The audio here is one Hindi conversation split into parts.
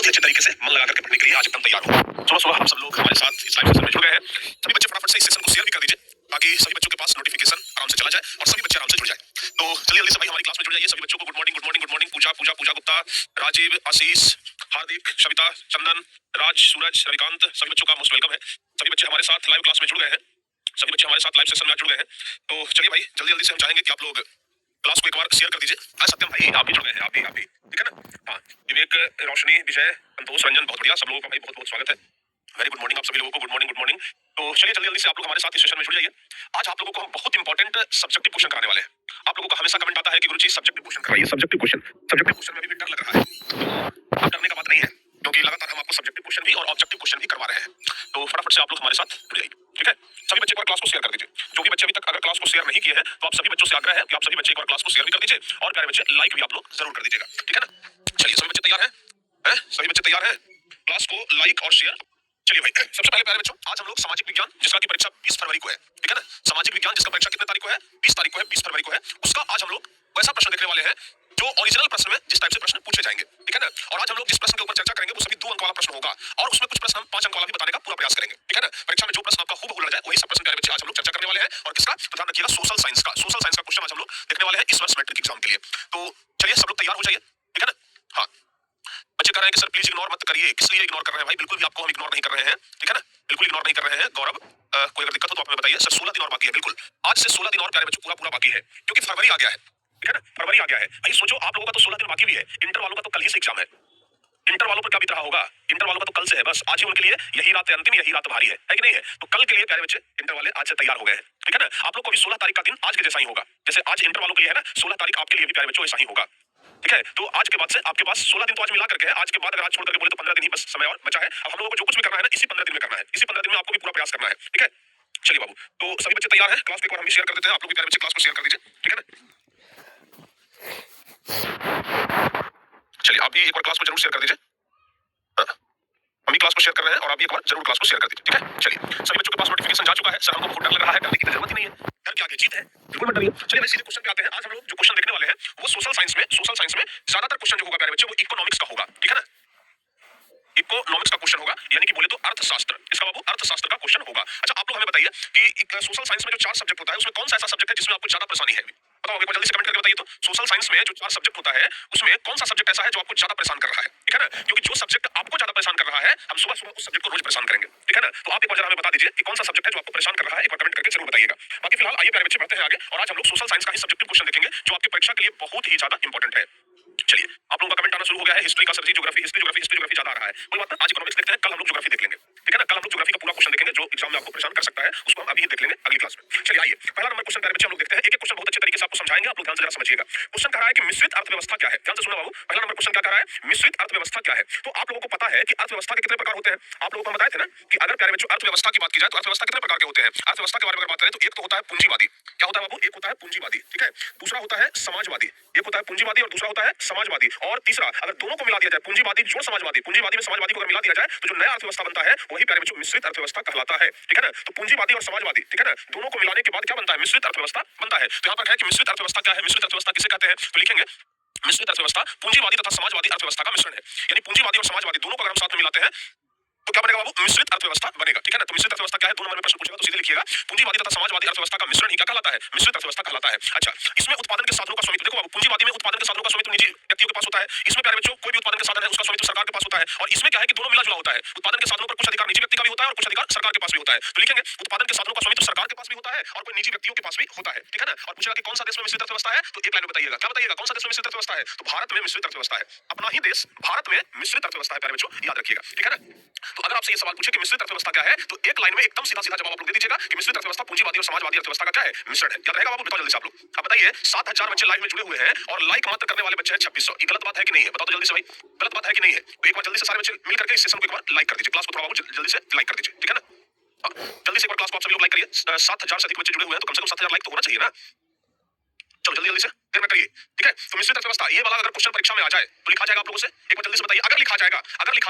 बहुत ही अच्छे तरीके से मन लगा करके पढ़ने के लिए आज एकदम तैयार हो। सुबह सुबह हम सब लोग हमारे साथ इस लाइव सेशन में जुड़ गए हैं। सभी बच्चे फटाफट से इस सेशन को शेयर भी कर दीजिए ताकि सभी बच्चों के पास नोटिफिकेशन आराम से चला जाए और सभी बच्चे आराम से जुड़ जाए। तो जल्दी जल्दी से भाई हमारी क्लास में जुड़ जाइए। सभी बच्चों को good morning good morning good morning. Pooja Gupta, Rajeev, Ashish, Hardik, Savita, Chandan, Raj, Suraj, Ravikant, सभी बच्चों का मोस्ट वेलकम है। सभी बच्चे हमारे साथ लाइव क्लास में जुड़ गए हैं। सभी बच्चे हमारे साथ लाइव सेशन में जुड़ गए हैं। तो चलिए भाई जल्दी जल्दी से हम चाहेंगे कि आप लोग क्लास को एक बार शेयर कर दीजिए। सत्यम भाई आप भी जुड़ गए हैं, आप भी ठीक है ना। हाँ, विवेक, रोशनी, विजय, संतोष, रंजन, बहुत बढ़िया। सब लोगों का भाई बहुत बहुत स्वागत है। वेरी गुड मॉर्निंग आप सभी लोगों को। Good morning good morning. तो चलिए जल्दी जल्दी से आप लोग हमारे साथ इस सेशन में जुड़ जाइए। आज आप लोगों को हम बहुत इंपॉर्टेंट सब्जेक्टिव क्वेश्चन कराने वाले हैं। आप लोगों का हमेशा कमेंट आता है कि गुरुजी सब्जेक्टिव क्वेश्चन कराइए, सब्जेक्टिव क्वेश्चन में भी डर लग रहा है। तो डरने का बात नहीं है, क्योंकि लगातार हम आपको सब्जेक्टिव क्वेश्चन भी और ऑब्जेक्टिव क्वेश्चन भी करवा रहे हैं। तो फटाफट से आप लोग हमारे साथ जुड़ जाइए, ठीक है। सभी बच्चे एक बार क्लास को शेयर कर दीजिए। जो भी बच्चे अभी तक अगर क्लास को शेयर नहीं किए हैं तो आप सभी बच्चों से आग्रह है कि आप सभी बच्चे एक बार क्लास को शेयर भी कर दीजिए और प्यारे बच्चे लाइक भी आप लोग जरूर कर दीजिएगा, ठीक है ना। चलिए सभी बच्चे तैयार हैं? सभी बच्चे तैयार हैं क्लास को लाइक और शेयर? चलिए भाई सबसे पहले प्यारे बच्चों आज हम लोग सामाजिक विज्ञान जिसका की परीक्षा 20 फरवरी को है, ठीक है ना। सामाजिक विज्ञान जिसका परीक्षा कितने तारीख को है? 20 तारीख को है, 20 फरवरी को है। उसका आज हम लोग वैसा प्रश्न देखने वाले हैं जो ओरिजिनल प्रश्न में जिस टाइप से प्रश्न पूछे जाएंगे, ठीक है ना। और आज हम लोग जिस प्रश्न के ऊपर चर्चा करेंगे वो सभी 2 अंक वाला प्रश्न होगा और उसमें कुछ प्रश्न हम 5 अंक वाला भी बताने का पूरा प्रयास करेंगे, ठीक है ना। परीक्षा में जो प्रश्न आपका हूबहू लग जाए वही सब प्रश्न प्यारे बच्चे आज हम लोग चर्चा करने वाले हैं। और किसका तो ध्यान रखिएगा, सोशल साइंस का क्वेश्चन आज हम लोग देखने वाले हैं इस वर्ष मैट्रिक एग्जाम के लिए। तो चलिए सब लोग तैयार हो जाइए, ठीक है ना। हाँ, बच्चे कह रहे हैं कि सर प्लीज इग्नोर मत करिए। किस लिए इग्नोर कर रहे हैं भाई? बिल्कुल भी आपको हम इग्नोर नहीं कर रहे हैं, ठीक है ना। बिल्कुल इग्नोर नहीं कर रहे हैं। गौरव, कोई अगर दिक्कत हो तो आप हमें बताइए। सर 16 दिन और बाकी है। बिल्कुल आज से 16 दिन और प्यारे बच्चों पूरा बाकी है, क्योंकि फरवरी आ गया है, ठीक है ना। फरवरी आ गया है भाई। सोचो आप लोगों का तो 16 दिन बाकी भी है। इंटर वालों का तो कल ही से एग्जाम है। इंटर वालों पर क्या बीत रहा होगा? इंटर वालों का तो कल से है, बस आज ही उनके लिए यही रात है अंतिम, यही रात भारी है कि नहीं है। तो कल के लिए प्यारे बच्चे इंटर वाले आज से तैयार हो गए हैं, ठीक है ना। आप लोग को भी 16 तारीख का दिन आज के जैसा ही होगा। जैसे आज इंटर वालों के लिए है ना, 16 तारीख आपके लिए भी प्यारे बच्चों ऐसा ही होगा, ठीक है। तो आज के बाद से आपके पास 16 दिन तो आज मिला करके है। आज के बाद अगर आज छोड़ करके बोले तो 15 दिन ही बस समय और बचा है। अब हम लोगों को जो कुछ भी करना है ना इसी 15 दिन में करना है। इसी 15 दिन में आपको भी पूरा प्रयास करना है, ठीक है। चलिए बाबू, तो सभी बच्चे तैयार हैं? क्लास को एक बार हम भी शेयर कर देते हैं। आप लोग भी प्यारे बच्चे क्लास को शेयर कर दीजिए, ठीक है ना। चलिए आप भी एक बार क्लास को जरूर शेयर कर दीजिए। हम भी क्लास को शेयर कर रहे हैं और आप भी एक बार जरूर क्लास को शेयर कर दीजिए, ठीक है। चलिए सभी बच्चों के पास नोटिफिकेशन जा चुका है। सर हमको बहुत डर लग रहा है। डरने की जरूरत ही नहीं है, डर के आगे जीत है, बिल्कुल मत डरिए। चलिए भाई सीधे क्वेश्चन पे आते हैं। आज हम लोग जो क्वेश्चन देखने वाले हैं वो सोशल साइंस में ज्यादातर क्वेश्चन जो होगा प्यारे बच्चे वो इकोनॉमिक्स का होगा, ठीक है ना। इकोनॉमिक्स का क्वेश्चन होगा, यानी कि बोले तो अर्थशास्त्र। इसका बाबू अर्थशास्त्र का क्वेश्चन होगा। अच्छा आप लोग हमें बताइए कि सोशल साइंस में जो 4 सब्जेक्ट होता है उसमें कौन सा ऐसा सब्जेक्ट है जिसमें आपको ज्यादा परेशानी है? बताओ एक बार जल्दी से कमेंट करके बताइए। तो सोशल साइंस में जो 4 सब्जेक्ट होता है उसमें कौन सा सब्जेक्ट ऐसा है जो आपको ज्यादा परेशान कर रहा है, ठीक है ना। क्योंकि जो सब्जेक्ट आपको ज्यादा परेशान कर रहा है हम सुबह सुबह उस सब्जेक्ट को रोज परेशान करेंगे, ठीक है ना। तो आप एक बार जरा हमें बता दीजिए कि कौन सा सब्जेक्ट है जो आपको परेशान कर रहा है, एक बार कमेंट करके जरूर बताइएगा। बाकी फिलहाल आइए प्यारे बच्चे बढ़ते हैं आगे और आज हम लोग सोशल साइंस का ही सब्जेक्टिव क्वेश्चन देखेंगे जो आपकी परीक्षा के लिए बहुत ही ज्यादा इंपॉर्टेंट है। चलिए आप लोगों का कमेंट आना शुरू हो गया है। हिस्ट्री का सर जी ज्योग्राफी ज्यादा आ रहा है, कोई बात नहीं। आज इकोनॉमिक्स देखते हैं, कल हम लोग ज्योग्राफी देख लेंगे, ठीक है ना। कल हम लोग ज्योग्राफी का पूरा क्वेश्चन देखेंगे जो एग्जाम में आपको परेशान कर सकता है, उसको हम अभी देख लेंगे अगली क्लास में। चलिए आइए पहला नंबर क्वेश्चन प्यारे बच्चे हम लोग देखते हैं। एक एक क्वेश्चन बहुत अच्छे तरीके से आपको समझाएंगे, आप लोग ध्यान से जरा समझिएगा। क्वेश्चन कह रहा है कि मिश्रित अर्थव्यवस्था क्या है? ध्यान से सुनो बाबू। पहला नंबर क्वेश्चन क्या कह रहा है? मिश्रित अर्थव्यवस्था क्या है? तो आप लोगों को पता है कि अर्थव्यवस्था के कितने प्रकार होते हैं? आप लोगों को हम बताए थे ना कि अगर प्यारे बच्चों अर्थव्यवस्था की बात की जाए तो अर्थव्यवस्था कितने प्रकार के होते हैं? अर्थव्यवस्था के बारे में अगर बात करें तो एक तो होता है पूंजीवादी। क्या होता है बाबू? एक होता है पूंजीवादी, ठीक है। दूसरा होता है समाजवादी। एक होता है पूंजीवादी और दूसरा होता है समाजवादी। और तीसरा अगर दोनों को मिला दिया जाए, पूंजीवादी जोड़ समाजवादी, पूंजीवादी में समाजवादी को अगर मिला दिया जाए तो जो नया अर्थव्यवस्था बनता है वही प्यारे बच्चों मिश्रित अर्थव्यवस्था कहलाता है, ठीक है ना। तो पूंजीवादी और समाजवादी, ठीक है ना, दोनों को मिलाने के बाद क्या बनता है? मिश्रित अर्थव्यवस्था बनता है। तो यहाँ पर है कि मिश्रित अर्थव्यवस्था क्या है, मिश्रित अर्थव्यवस्था किसे कहते हैं? तो लिखेंगे मिश्रित अर्थव्यवस्था पूंजीवादी तथा समाजवादी अर्थव्यवस्था का मिश्रण है। यानी पूंजीवादी और समाजवादी दोनों को अगर हम साथ में मिलाते हैं तो क्या बनेगा बाबू? मिश्रित अर्थव्यवस्था बनेगा, ठीक है ना। तो मिश्रित अर्थव्यवस्था क्या है? 2 नंबर में प्रश्न पूछेगा तो सीधे लिखिएगा पूंजीवादी तथा समाजवादी अर्थव्यवस्था का मिश्रण ही क्या कहलाता है? मिश्रित अर्थव्यवस्था कहलाता है। अच्छा इसमें उत्पादन के साधनों का स्वामित्व, देखो बाबू पूंजीवादी में उत्पादन के साधनों का स्वामित्व निजी व्यक्तियों के पास होता है। इसमें प्यारे बच्चों कोई भी उत्पादन के साधन है उसका स्वामित्व सरकार के पास होता है। और इसमें क्या है कि दोनों मिला जुला होता है। उत्पादन के साधनों पर कुछ अधिकार निजी व्यक्ति का भी होता है और कुछ अधिकार सरकार के पास भी होता है। तो लिखेंगे उत्पादन के साधनों का स्वामित्व सरकार के पास भी होता है और कोई निजी व्यक्तियों के पास भी होता है, ठीक है ना। और पूछेगा कि कौन सा देश में मिश्रित अर्थव्यवस्था है? तो एक लाइन में बताइएगा। क्या बताइएगा? कौन सा देश में मिश्रित अर्थव्यवस्था है? तो भारत में मिश्रित अर्थव्यवस्था है। अपना ही देश भारत में मिश्रित अर्थव्यवस्था है प्यारे बच्चों, याद रखिएगा, ठीक है ना। तो अगर आपसे ये सवाल पूछे कि मिश्रित अर्थव्यवस्था क्या है तो एक लाइन में एकदम सीधा सीधा जवाब आप लोग दे दीजिएगा कि मिश्रित अर्थव्यवस्था पूंजीवादी और समाजवादी अर्थव्यवस्था का क्या है? मिश्रण है। याद रहेगा बाबू? बताओ जल्दी से आप लोग। अब बताइए 7000 बच्चे लाइव में जुड़े हुए हैं और लाइक मात्र करने वाले बच्चे हैं 2600। ये गलत बात है कि नहीं है? बताओ तो जल्दी से भाई, गलत बात है कि नहीं है? तो एक बार जल्दी से सारे बच्चे मिल करके इस सेशन को एक बार लाइक कर दीजिए। क्लास को थोड़ा बाबू जल्दी से लाइक कर दीजिए, ठीक है ना। जल्दी से एक बार क्लास को आप सभी लोग लाइक करिए। 7000 से अधिक बच्चे जुड़े हुए हैं तो कम से कम 7000 लाइक तो होना चाहिए ना। चलो जल्दी जल्दी से देर मत करिए, ठीक है। तो मिश्रित अर्थव्यवस्था ये वाला अगर क्वेश्चन परीक्षा में आ जाए तो लिखा जाएगा आप लोगों से, एक बार जल्दी से बताइए। अगर लिखा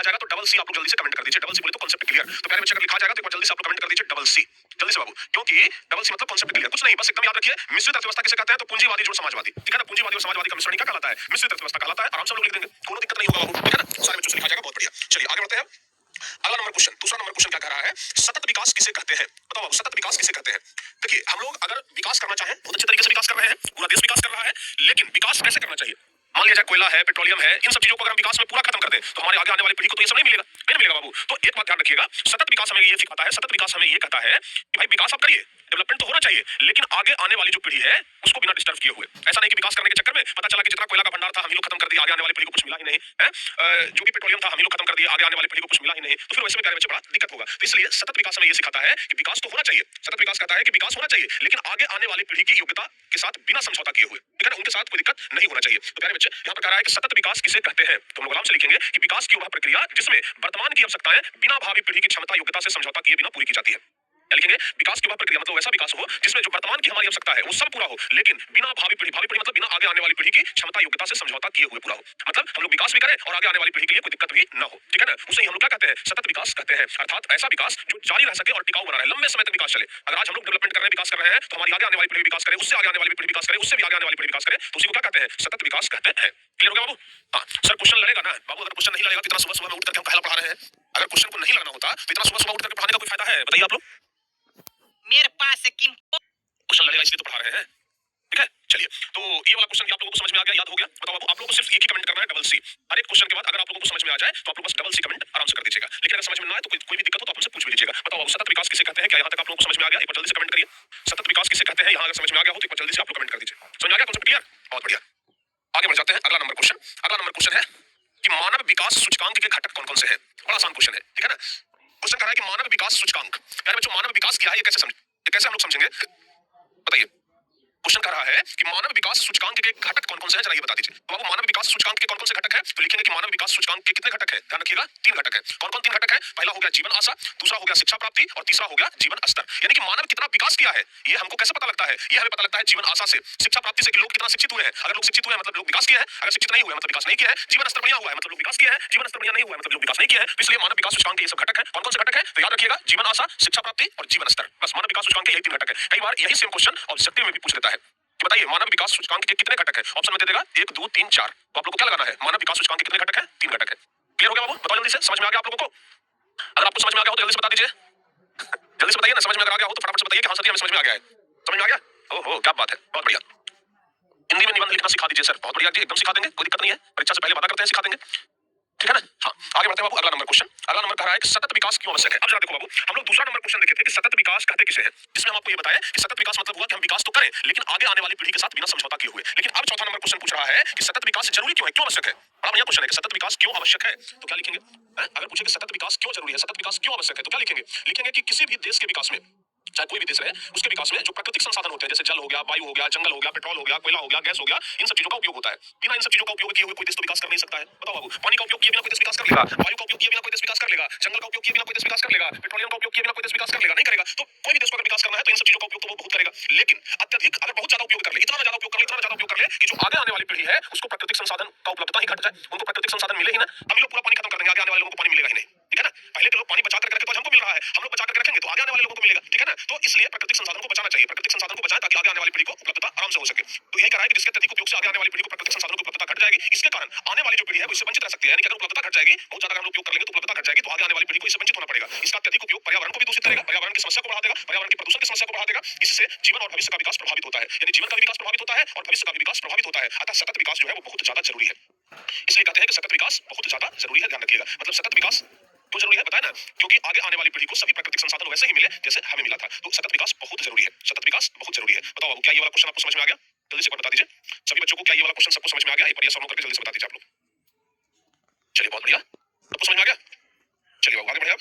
जाएगा तो डबल सी आप लोग जल्दी से कमेंट कर दीजिए। डबल सी बोले तो कांसेप्ट क्लियर। तो प्यारे बच्चे अगर लिखा जाएगा तो एक बार जल्दी से आप लोग कमेंट कर दीजिए डबल सी, जल्दी से बाबू, क्योंकि डबल सी मतलब कांसेप्ट क्लियर, कुछ नहीं, बस एकदम याद रखिए मिश्रित अर्थव्यवस्था किसे कहते हैं? तो पूंजीवादी जोड़ समाजवादी, ठीक है ना। पूंजीवादी और समाजवादी का मिश्रण क्या कहलाता है? मिश्रित अर्थव्यवस्था कहलाता है। आराम से लोग लिख देंगे, कोनो दिक्कत नहीं होगा बाबू, ठीक है ना। सारे बच्चों से लिखा जाएगा, बहुत बढ़िया। है, पेट्रोलियम है, इन सब चीजों को अगर हम विकास में पूरा खत्म कर दें तो हमारे आगे आने वाली पीढ़ी को तो ये सब नहीं मिलेगा, नहीं मिलेगा बाबू। तो एक बात ध्यान रखिएगा, सतत विकास हमें ये सिखाता है, सतत विकास हमें ये कहता है कि भाई विकास आप करिए, डेवलपमेंट तो होना चाहिए, लेकिन आगे आने वाली जो पीढ़ी है उसको बिना डिस्टर्ब किए हुए। ऐसा नहीं कि विकास करने के चक्कर में पता चला कि जितना कोयला का भंडार था हम ही लोग खत्म कर दिया, आगे आने वाली पीढ़ी को कुछ मिला ही नहीं है, जो भी पेट्रोलियम था हम ही लोग खत्म कर दिया, आगे आने वाली पीढ़ी को कुछ मिला ही नहीं, तो फिर वैसे में प्यारे बच्चे बड़ा दिक्कत होगा। तो इसलिए सतत विकास हमें ये सिखाता है कि विकास तो होना चाहिए, सतत विकास कहता है कि विकास होना चाहिए, लेकिन आगे आने वाली पीढ़ी की योग्यता के साथ बिना समझौता किए हुए, ठीक है ना, उनके साथ कोई दिक्कत नहीं होना चाहिए। तो प्यारे बच्चे यहाँ पर कह रहा है कि सतत विकास किसे कहते हैं, तो हम लोग आराम से लिखेंगे कि विकास की वह प्रक्रिया जिसमें वर्तमान की आवश्यकताएं बिना भावी पीढ़ी की क्षमता योग्यता से समझौता किए बिना पूरी की जाती है। लिखेंगे विकास की वह प्रक्रिया मतलब वैसा विकास हो जिसमें जो वर्तमान की हमारी आवश्यकता है वो सब पूरा हो, लेकिन बिना भावी पीढ़ी मतलब बिना आगे आने वाली पीढ़ी की क्षमता योग्यता से समझौता किए हुए पूरा हो। मतलब हम लोग विकास भी करें और आगे आने वाली पीढ़ी के लिए कोई दिक्कत भी ना हो, ठीक है ना, उसे हम लोग क्या कहते हैं, सतत विकास कहते हैं। अर्थात ऐसा विकास जो जारी रह सके और टिकाऊ बना रहे, लंबे समय तक विकास चले। अगर आज हम लोग डेवलपमेंट कर रहे हैं, विकास कर रहे हैं, तो हमारी आगे आने वाली पीढ़ी विकास करे, उससे आगे आने वाली पीढ़ी विकास करे, उससे भी आगे आने वाली पीढ़ी विकास करे, तो उसी को क्या कहते हैं, सतत विकास कहते हैं। क्लियर हो गया बाबू? हाँ सर, क्वेश्चन लड़ेगा ना बाबू? अगर क्वेश्चन नहीं लड़ेगा तो इतना सुबह सुबह में उठ करके हम पहला पढ़ा रहे हैं। अगर क्वेश्चन को नहीं लगना होता तो इतना सुबह सुबह उठ करके पढ़ाने का कोई फायदा है, बताइए आप लोग? मेरे पास क्वेश्चन लड़ेगा इसलिए तो पढ़ा रहे हैं, ठीक है। चलिए, तो ये वाला क्वेश्चन भी आप लोगों को समझ में आ गया, याद हो गया? बताओ आप लोगों को सिर्फ एक ही कमेंट करना है, डबल सी। हर एक क्वेश्चन के बाद अगर आप लोगों को समझ में आ जाए तो आप लोग बस डबल सी कमेंट आराम से कर दीजिएगा। लेकिन अगर समझ में ना आए तो कोई भी दिक्कत हो तो आप हमसे पूछ भी लीजिएगा। बताओ सतत विकास किसे कहते हैं? क्या यहाँ तक आप लोगों को समझ में आ गया? एक बार जल्दी से कमेंट करिए, सतत विकास किसे कहते हैं? यहाँ अगर समझ में आ गया हो तो एक बार जल्दी से आप लोग कमेंट कर दीजिए। समझ में आ गया कॉन्सेप्ट? क्लियर? बहुत बढ़िया, आगे बढ़ जाते हैं। अगला नंबर क्वेश्चन, अगला नंबर क्वेश्चन है कि मानव विकास सूचकांक के घटक कौन कौन से हैं? बड़ा आसान क्वेश्चन है, ठीक है ना। क्वेश्चन कर रहा है कि मानव विकास सूचकांक, यार बच्चों मानव विकास क्या है, ये कैसे हम लोग समझेंगे, बताइए। क्वेश्चन कर रहा है कि मानव विकास सूचकांक के घटक कौन कौन से हैं, जरा ये बता दीजिए। तो बाबू मानव विकास सूचकांक के कौन कौन से घटक हैं? तो लिखेंगे कि मानव विकास सूचकांक के कितने घटक हैं? ध्यान रखिएगा, 3 घटक हैं। कौन कौन 3 घटक हैं? पहला हो गया जीवन आशा, दूसरा हो गया शिक्षा प्राप्ति और तीसरा हो गया जीवन स्तर। यानी कि मानव कितना विकास किया है ये हमको कैसे पता लगता है? ये हमें पता लगता है जीवन आशा से, शिक्षा प्राप्ति से कि लोग कितना शिक्षित हुए हैं। अगर लोग शिक्षित हुए हैं मतलब लोग विकास किए हैं, अगर शिक्षित नहीं हुए मतलब विकास नहीं किया है। जीवन स्तर बढ़िया हुआ है मतलब लोग विकास किए हैं, जीवन स्तर बढ़िया नहीं हुआ है मतलब लोग विकास नहीं किए हैं। तो इसलिए मानव विकास सूचकांक के ये सब घटक हैं। कौन कौन से घटक हैं? तो याद रखिएगा, जीवन आशा, शिक्षा प्राप्ति और जीवन स्तर, बस मानव विकास सूचकांक के यही 3 घटक हैं। कई बार यही सेम क्वेश्चन ऑब्जेक्टिव में भी पूछ लेता है कि बताइए मानव विकास सूचकांक के कितने घटक हैं? ऑप्शन में दे देगा 1 2 3 4। तो आप लोगों को क्या लगाना है? मानव विकास सूचकांक के कितने घटक हैं? 3 घटक हैं। क्लियर हो गया बाबू? बताओ जल्दी से, समझ में आ गया आप लोगों को? अगर आपको समझ में आ गया हो तो जल्दी से बता दीजिए, जल्दी से बताइए ना। समझ में अगर आ गया हो तो फटाफट से बताइए कि हाँ सर हमें समझ में आ गया है। समझ में आ गया? ओहो क्या बात है, बहुत बढ़िया। हिंदी में निबंध लिखना सिखा दीजिए सर, बहुत बढ़िया जी, एकदम सिखा देंगे, कोई दिक्कत नहीं है। परीक्षा से पहले वादा करते हैं सिखा देंगे, ठीक है ना। हाँ आगे बढ़ते हैं बाबू। अगला नंबर क्वेश्चन, अगला नंबर कह रहा है कि सतत विकास क्यों आवश्यक है। अब जरा देखो बाबू, हम लोग दूसरा नंबर क्वेश्चन देखे थे कि सतत विकास कहते किसे हैं, जिसमें हम आपको ये बताया कि सतत विकास मतलब हुआ कि हम विकास तो करें लेकिन आगे आने वाली पीढ़ी के साथ बिना समझौता किए हुए। लेकिन अब चौथा नंबर क्वेश्चन पूछ रहा है कि सतत विकास जरूरी क्यों है, क्यों आवश्यक है। बड़ा बढ़िया क्वेश्चन है कि सतत विकास क्यों आवश्यक है, तो क्या लिखेंगे? अगर पूछे कि सतत विकास क्यों जरूरी है, सतत विकास क्यों आवश्यक है, तो क्या लिखेंगे? लिखेंगे कि किसी भी देश के विकास में, चाहे कोई भी देश रहे, उसके विकास में जो प्राकृतिक संसाधन होते हैं जैसे जल हो गया, वायु हो गया, जंगल हो गया, पेट्रोल हो गया, कोयला हो गया, गैस हो गया, इन सब चीजों का उपयोग होता है। बिना इन सब चीजों का उपयोग किए हुए कोई देश तो विकास कर नहीं सकता है। बताओ बाबू, पानी का उपयोग किए बिना कोई देश विकास कर लेगा? वायु का उपयोग किए बिना कोई देश विकास कर लेगा? जंगल का उपयोग किए बिना कोई देश विकास कर लेगा? पेट्रोलियम का उपयोग किए बिना कोई देश विकास कर लेगा? नहीं करेगा। तो कोई भी देश को अगर विकास करना है तो इन सब चीजों का उपयोग तो वो बहुत करेगा, लेकिन अत्यधिक अगर बहुत ज्यादा उपयोग कर ले, इतना ज्यादा उपयोग कर ले, इतना ज्यादा उपयोग कर ले कि जो आगे आने वाली पीढ़ी है उसको प्राकृतिक संसाधन का उपलब्धता ही घट जाए, उनको प्राकृतिक संसाधन मिले ही ना। हम लोग पूरा पानी खत्म कर देंगे, आगे आने वाले लोगों को पानी मिलेगा ही नहीं, ठीक है ना। पहले के लोग पानी बचा करके रखे तो हमको मिल रहा है, हम लोग बचा करके रखेंगे तो आगे आने वाले लोगों को मिलेगा, ठीक है ना। तो इसलिए प्राकृतिक संसाधन को बचाना चाहिए, प्राकृतिक संसाधन को बचाएं ताकि आगे आने वाली पीढ़ी को उपलब्धता आराम से हो सके। तो यही कह रहा है कि जिसके अत्यधिक उपयोग से आगे आने वाली पीढ़ी को प्राकृतिक संसाधनों की उपलब्धता घट जाएगी, इसके कारण आने वाली जो पीढ़ी है वो इससे वंचित रह सकती है। यानी कि अगर उपलब्धता घट जाएगी, बहुत ज्यादा हम उपयोग कर लेंगे तो उपलब्धता घट जाएगी, तो आगे आने वाली पीढ़ी को इससे वंचित होना पड़ेगा। इसका अत्यधिक उपयोग पर्यावरण को भी दूषित करेगा, पर्यावरण की समस्या को बढ़ा देगा, पर्यावरण की प्रदूषण की समस्या को बढ़ा देगा। इससे जीवन और भविष्य का विकास प्रभावित होता है, यानी जीवन का भी विकास प्रभावित होता है और भविष्य का भी विकास प्रभावित होता है। अतः सतत विकास जो है वो बहुत ज्यादा जरूरी है। इसलिए कहते हैं कि सतत विकास बहुत ज्यादा जरूरी है, ध्यान रखिएगा। मतलब सतत विकास तो जरूरी है, बताया ना, क्योंकि आगे आने वाली पीढ़ी को सभी प्राकृतिक संसाधन वैसे ही मिले जैसे हमें मिला था। तो सतत विकास बहुत जरूरी है, सतत विकास बहुत जरूरी है। बताओ बाबू, क्या ये वाला क्वेश्चन आपको समझ में आ गया? जल्दी से बता दीजिए सभी बच्चों को, क्या ये वाला क्वेश्चन सबको समझ में आ गया? एक बार ये सॉल्व करके जल्दी से बता दीजिए आप लोग। चलिए बहुत बढ़िया, सबको समझ में आ गया। चलिए बाबू आगे बढ़िए। आप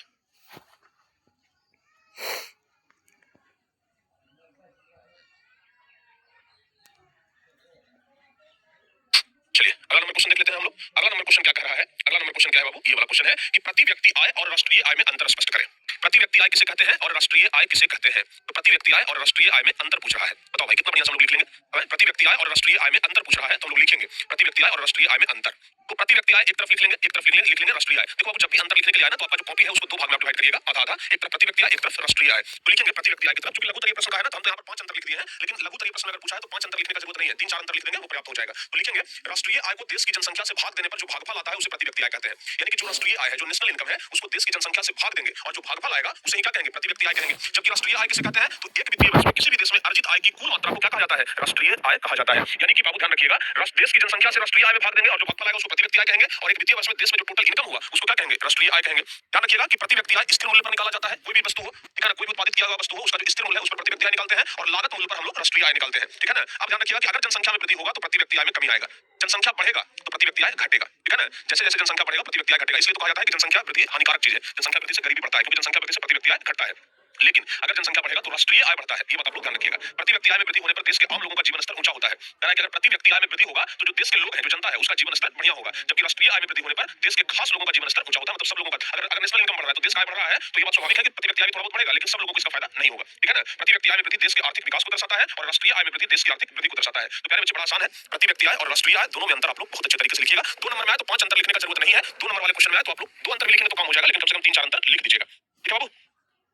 चलिए अगला नंबर क्वेश्चन देख लेते हैं हम लोग। अगला नंबर क्वेश्चन क्या कह रहा है? अगला नंबर क्वेश्चन क्या है बाबू? ये वाला क्वेश्चन है कि प्रति व्यक्ति आय और राष्ट्रीय आय में अंतर स्पष्ट करें। प्रति व्यक्ति आय किसे कहते हैं और राष्ट्रीय आय किसे कहते हैं? तो प्रति व्यक्ति आय और राष्ट्रीय आय में अंतर पूछ रहा है। बताओ भाई, कितना बढ़िया से हम लोग लिख लेंगे। प्रति व्यक्ति आय और राष्ट्रीय आय में अंतर पूछ रहा है तो हम लोग लिखेंगे प्रति व्यक्ति आय और राष्ट्रीय आय में अंतर। तो प्रति व्यक्ति आय एक तरफ लिख लेंगे, एक तरफ लिख लेंगे राष्ट्रीय आय। देखो, आपको जब भी अंतर लिखने के लिए आए ना, तो आपका जो कॉपी है उसको दो भाग में आप डिवाइड करिएगा, आधा आधा, एक तरफ प्रति व्यक्ति आय, एक तरफ राष्ट्रीय आय। तो लिखेंगे प्रति व्यक्ति आय की तरफ, क्योंकि लघुत्तरीय प्रश्न का है ना, तो हम तो यहाँ पर 5 अंतर लिख दिए हैं, लेकिन लघुत्तरीय प्रश्न अगर पूछा है तो 5 अंतर लिखने का जरूरत नहीं है, 3-4 अंतर लिख देंगे वो पर्याप्त हो जाएगा। तो लिखेंगे राष्ट्रीय आय को देश की जनसंख्या से भाग देने पर जो भागफल आता है उसे प्रति व्यक्ति आय कहते हैं। यानी कि जो राष्ट्रीय आय है, जो नेशनल इनकम है, उसको देश की जनसंख्या से भाग देंगे और जो भागफल आएगा उसे ही क्या कहेंगे, प्रति व्यक्ति आय कहेंगे। जबकि राष्ट्रीय आय किसे कहते हैं, तो एक वित्तीय वर्ष में किसी भी देश में अर्जित आय की कुल मात्रा को क्या कहा जाता है, राष्ट्रीय आय कहा जाता है। यानी कि बाबू ध्यान रखिएगा, देश की जनसंख्या से राष्ट्रीय आय में भाग देंगे और जो भागफल आएगा उसको प्रति व्यक्ति आय कहेंगे, और एक वित्तीय वर्ष में देश में जो टोटल इनकम हुआ उसको क्या कहेंगे, राष्ट्रीय आय कहेंगे। ध्यान रखिएगा कि प्रति व्यक्ति आय स्थिर मूल्य पर निकाला जाता है, कोई भी वस्तु हो, ठीक है ना, कोई भी उत्पादित किया हुआ वस्तु हो, उसका जो स्थिर मूल्य है उस पर प्रति व्यक्ति आय निकालते हैं, और लागत मूल्य पर हम लोग राष्ट्रीय आय निकालते हैं, ठीक है ना। अब ध्यान रखिएगा कि अगर जनसंख्या में वृद्धि होगा तो प्रति व्यक्ति आय में कमी आएगा, जनसंख्या बढ़ेगा तो प्रति व्यक्ति आय घटेगा, ठीक है ना। जैसे जैसे जनसंख्या बढ़ेगा प्रति व्यक्ति आय घटेगा, इसलिए तो कहा जाता है कि जनसंख्या वृद्धि हानिकारक चीज है, जनसंख्या वृद्धि से गरीबी बढ़ता है, क्योंकि जनसंख्या वृद्धि से प्रति व्यक्ति आय घटता है। लेकिन अगर जनसंख्या बढ़ेगा तो राष्ट्रीय आय बढ़ता है, ये बात आप लोग ध्यान रखिएगा। प्रति व्यक्ति आय में वृद्धि होने पर देश के आम लोगों का जीवन स्तर ऊंचा होता है, यानी कि अगर प्रति व्यक्ति आय में वृद्धि होगा तो जो देश के लोग हैं, जो जनता है, उसका जीवन स्तर बढ़िया होगा। जबकि राष्ट्रीय आय में वृद्धि होने पर देश के खास लोगों का जीवन स्तर ऊंचा होता है, मतलब सब लोगों का। अगर नेशनल इनकम बढ़ रहा है तो देश का आय बढ़ रहा है, तो ये बात स्वाभाविक है कि प्रति व्यक्ति आय भी थोड़ा बहुत बढ़ेगा, लेकिन सब लोगों को इसका फायदा नहीं होगा, ठीक है ना। प्रति व्यक्ति आय में वृद्धि देश के आर्थिक विकास को दर्शाता है और राष्ट्रीय आय में वृद्धि देश की आर्थिक वृद्धि को दर्शाता है। तो प्यारे बच्चे, बड़ा आसान है, प्रति व्यक्ति आय और राष्ट्रीय आय दोनों में अंतर आप लोग बहुत अच्छे तरीके से लिखिएगा। 2 नंबर में आए तो 5 अंतर लिखने का जरूरत नहीं है, 2 नंबर वाले क्वेश्चन में आए तो आप लोग 2 अंतर भी लिखेंगे तो काम हो जाएगा, लेकिन कम से कम 3-4 अंतर लिख दीजिएगा, ठीक है बाबू।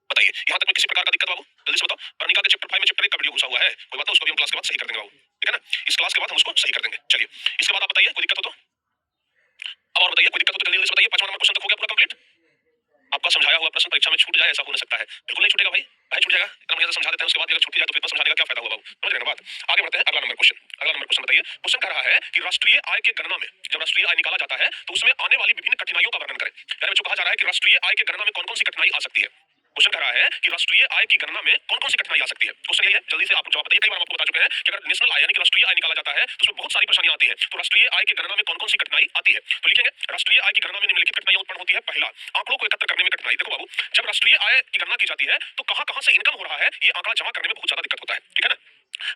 बताइए, यहाँ तक में किसी प्रकार का दिक्कत बाबू, जल्दी से बताओ। परनिका के चैप्टर 5 में चैप्टर 1 का वीडियो घुसा हुआ है, कोई बात है, उसको भी हम क्लास के बाद सही कर देंगे बाबू, ठीक है ना। इस क्लास के बाद हम उसको सही कर देंगे। चलिए, इसके बाद आप बताइए, कोई दिक्कत हो तो अब और बताइए, कोई दिक्कत हो तो जल्दी से बताइए। 5वां नंबर क्वेश्चन तक हो गया पूरा कंप्लीट। आपका समझाया हुआ प्रश्न परीक्षा में छूट जाए ऐसा हो नहीं सकता है, बिल्कुल नहीं छूटेगा भाई, भाई छूट जाएगा, इतना बढ़िया से समझा देते हैं, उसके बाद अगर छूट जाए तो फिर इतना समझाने का क्या फायदा हुआ बाबू, समझ रहे हैं ना बात। आगे बढ़ते हैं, अगला नंबर क्वेश्चन। अगला नंबर क्वेश्चन बताइए, क्वेश्चन कह रहा है कि राष्ट्रीय आय के गणना में, जब राष्ट्रीय आय निकाला जाता है तो उसमें आने वाली विभिन्न कठिनाइयों का वर्णन करें। यानी बच्चों, कहा जा रहा है कि राष्ट्रीय आय के गणना में कौन कौन सी कठिनाई आ सकती है। क्वेश्चन कह रहा है कि राष्ट्रीय आय की गणना में कौन कौन सी कठिनाई आ सकती है। क्वेश्चन यही है, जल्दी से आप जवाब बताइए। कई बार हम आपको बता चुके हैं कि अगर नेशनल आय यानी कि राष्ट्रीय आय निकाला जाता है तो उसमें बहुत सारी परेशानियां आती हैं। तो राष्ट्रीय आय की गणना में कौन कौन सी कठिनाई आती है, तो लिखेंगे राष्ट्रीय आय की गणना में निम्नलिखित कठिनाइयां उत्पन्न होती है। पहला, आंकड़ों को एकत्र करने में कठिनाई। देखो बाबू, जब राष्ट्रीय आय की गणना की जाती है तो कहां से इनकम हो रहा है ये आंकड़ा जमा करने में बहुत ज्यादा दिक्कत होता है, ठीक है ना।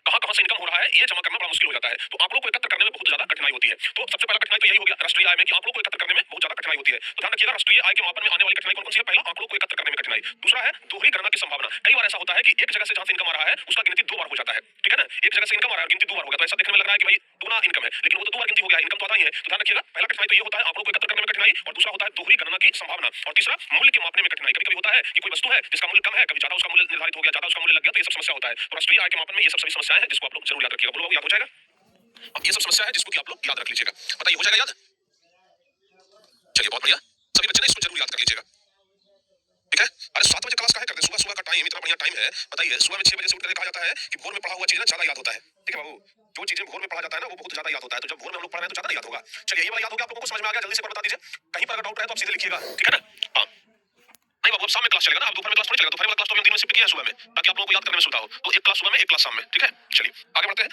कहां से इनकम हो रहा है ये जमा करना बड़ा मुश्किल हो जाता है, तो आंकड़ों को एकत्र करने में बहुत ज्यादा कठिनाई होती है। तो सबसे पहला कठिनाई तो यही हो गया राष्ट्रीय आय में कि आंकड़ों को एकत्र करने में बहुत ज्यादा कठिनाई होती है। तो ध्यान रखिएगा, राष्ट्रीय आय के मापन में आने वाली कठिनाई कौन कौन सी है। पहला, आंकड़ों को एकत्र करने में कठिनाई। दूसरा है दोहरी गणना की संभावना। कई बार ऐसा होता है कि एक जगह से जहां से इनकम आ रहा है उसका गिनती 2 बार हो जाता है, ठीक है ना। एक जगह से इनकम आ रहा है, गिनती 2 बार हो गया, तो ऐसा देखने में लग रहा है कि भाई दुगना इनकम है, लेकिन वो तो 2 बार गिनती हो गया है, इनकम तो आधा ही है। तो ध्यान रखिएगा, पहला कठिनाई तो ये होता है आंकड़ों को एकत्र करने में कठिनाई, और दूसरा होता है दोहरी गणना की संभावना, और तीसरा मूल्य के मापने में कठिनाई। कभी कभी होता है कि कोई वस्तु है जिसका मूल्य कम है, कभी ज्यादा उसका मूल्य निर्धारित हो गया, ज्यादा उसका मूल्य लग गया, तो ये सब समस्या होता है। तो राष्ट्रीय आय के मापन में ये सब सभी समस्याएं हैं जिसको आप लोग जरूर याद रखिएगा। बोलो बाबू, याद हो जाएगा। अब ये सब समस्या है जिसको कि आप लोग याद रख लीजिएगा। बताइए, हो जाएगा याद। चलिए, बहुत बढ़िया, सभी बच्चे ने इसको जरूर याद कर लीजिएगा, ठीक है। अरे 7 बजे क्लास काहे करते हैं, सुबह सुबह का टाइम इतना बढ़िया टाइम है। बताइए, सुबह में 6 बजे से उठ कर कहा जाता है कि भोर में पढ़ा हुआ चीज ना ज्यादा याद होता है, ठीक है बाबू। जो चीजें भोर में पढ़ा जाता है ना वो बहुत ज्यादा याद होता है, तो जब भोर में हम लोग पढ़ रहे हैं तो ज्यादा नहीं याद होगा। चलिए, ये वाला याद हो गया, आप लोगों को समझ में आ गया। जल्दी से बता दीजिए, कहीं पर अगर डाउट रहे तो आप सीधे लिखिएगा, ठीक है ना। हाँ, नहीं बाबू, अब शाम में क्लास चलेगा ना, अब दोपहर में क्लास थोड़ी चलेगा। दोपहर वाला क्लास तो हम दिन में शिफ्ट किया है सुबह में, ताकि आप लोगों को याद करने में सुविधा हो। तो एक क्लास सुबह में, एक क्लास शाम में, ठीक है। चलिए आगे बढ़ते हैं।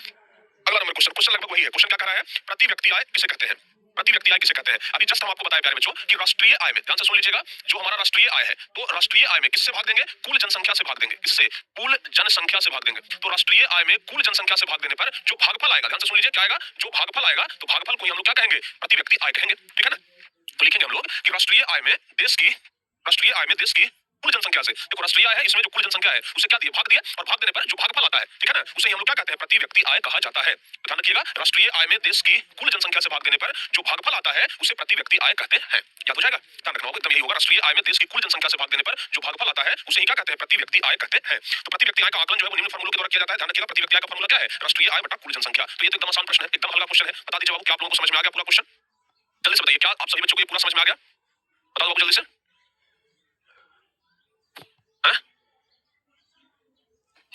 अगला नंबर क्वेश्चन, क्वेश्चन लगभग वही है। क्वेश्चन क्या कह रहा है, प्रति व्यक्ति आय किसे कहते हैं। प्रति व्यक्ति आय किसे कहते हैं। अभी जस्ट हम आपको बताया प्यारे बच्चों कि राष्ट्रीय आय में, ध्यान से सुन लीजिएगा, जो हमारा राष्ट्रीय आय है, तो राष्ट्रीय आय में किससे भाग देंगे, कुल जनसंख्या से भाग देंगे। किससे, कुल जनसंख्या से भाग देंगे। तो राष्ट्रीय आय में कुल जनसंख्या से भाग देने पर जो भागफल आएगा, ध्यान से सुन लीजिए, क्या आएगा, जो भागफल आएगा, तो भागफल को हम लोग क्या कहेंगे, प्रति व्यक्ति आय कहेंगे, ठीक है ना। तो लिखेंगे हम लोग कि राष्ट्रीय आय में देश की कुल जनसंख्या से, देखो राष्ट्रीय आय है, इसमें जो कुल जनसंख्या है उसे क्या दिया, भाग दिया, और भाग देने पर जो भागफल आता है, ठीक है ना, उसे हम लोग क्या कहते हैं, प्रति व्यक्ति आय कहा जाता है। ध्यान रखिएगा, राष्ट्रीय आय में देश की कुल जनसंख्या से भाग देने पर जो भागफल आता है उसे प्रति व्यक्ति आय कहते हैं। याद हो जाएगा, ध्यान रखना होगा, एकदम यही होगा। राष्ट्रीय आय में देश की कुल जनसंख्या से भाग देने पर जो भागफल आता है उसे ही क्या कहते हैं, प्रति व्यक्ति आय कहते हैं। तो प्रति व्यक्ति आय का आकलन जो है वो निम्न फार्मूलों के द्वारा किया जाता है। ध्यान रखिएगा, प्रति व्यक्ति आय का फार्मूला क्या है, राष्ट्रीय आय बटा कुल जनसंख्या। तो ये तो एकदम आसान प्रश्न है, एकदम हल्का क्वेश्चन है। बता दीजिए बाबू, क्या आप लोगों को समझ में आ गया पूरा क्वेश्चन। जल्दी से बताइए, क्या आप सभी बच्चों को ये पूरा समझ में आ गया, बता दो बाबू जल्दी से।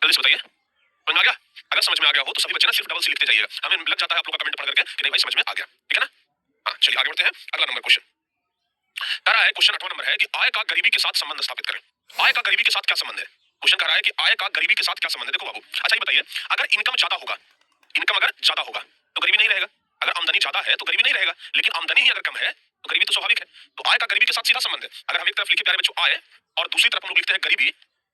जल्दी से बताइए, समझ में आ गया। अगर समझ में आ गया हो तो सभी बच्चे ना सिर्फ डबल सी लिखते जाइएगा, हमें लग जाता है आप लोगों का कमेंट पढ़ करके कि नहीं भाई समझ में आ गया, ठीक है ना। हाँ, चलिए आगे बढ़ते हैं। अगला नंबर क्वेश्चन कह रहा है, क्वेश्चन 8वां नंबर है कि आय का गरीबी के साथ संबंध स्थापित करें। आय का गरीबी के साथ क्या संबंध है। क्वेश्चन कह रहा है कि आय का गरीबी के साथ क्या संबंध है। देखो बाबू, अच्छा ये बताइए, अगर इनकम ज्यादा होगा, इनकम अगर ज्यादा होगा तो गरीबी नहीं रहेगा। अगर आमदनी ज्यादा है तो गरीबी नहीं रहेगा, लेकिन आमदनी ही अगर कम है तो गरीबी तो स्वाभाविक है। तो आय का गरीबी के साथ सीधा संबंध है। अगर हम एक तरफ लिखे प्यारे बच्चों आय और दूसरी तरफ हम लोग लिखते हैं गरीबी,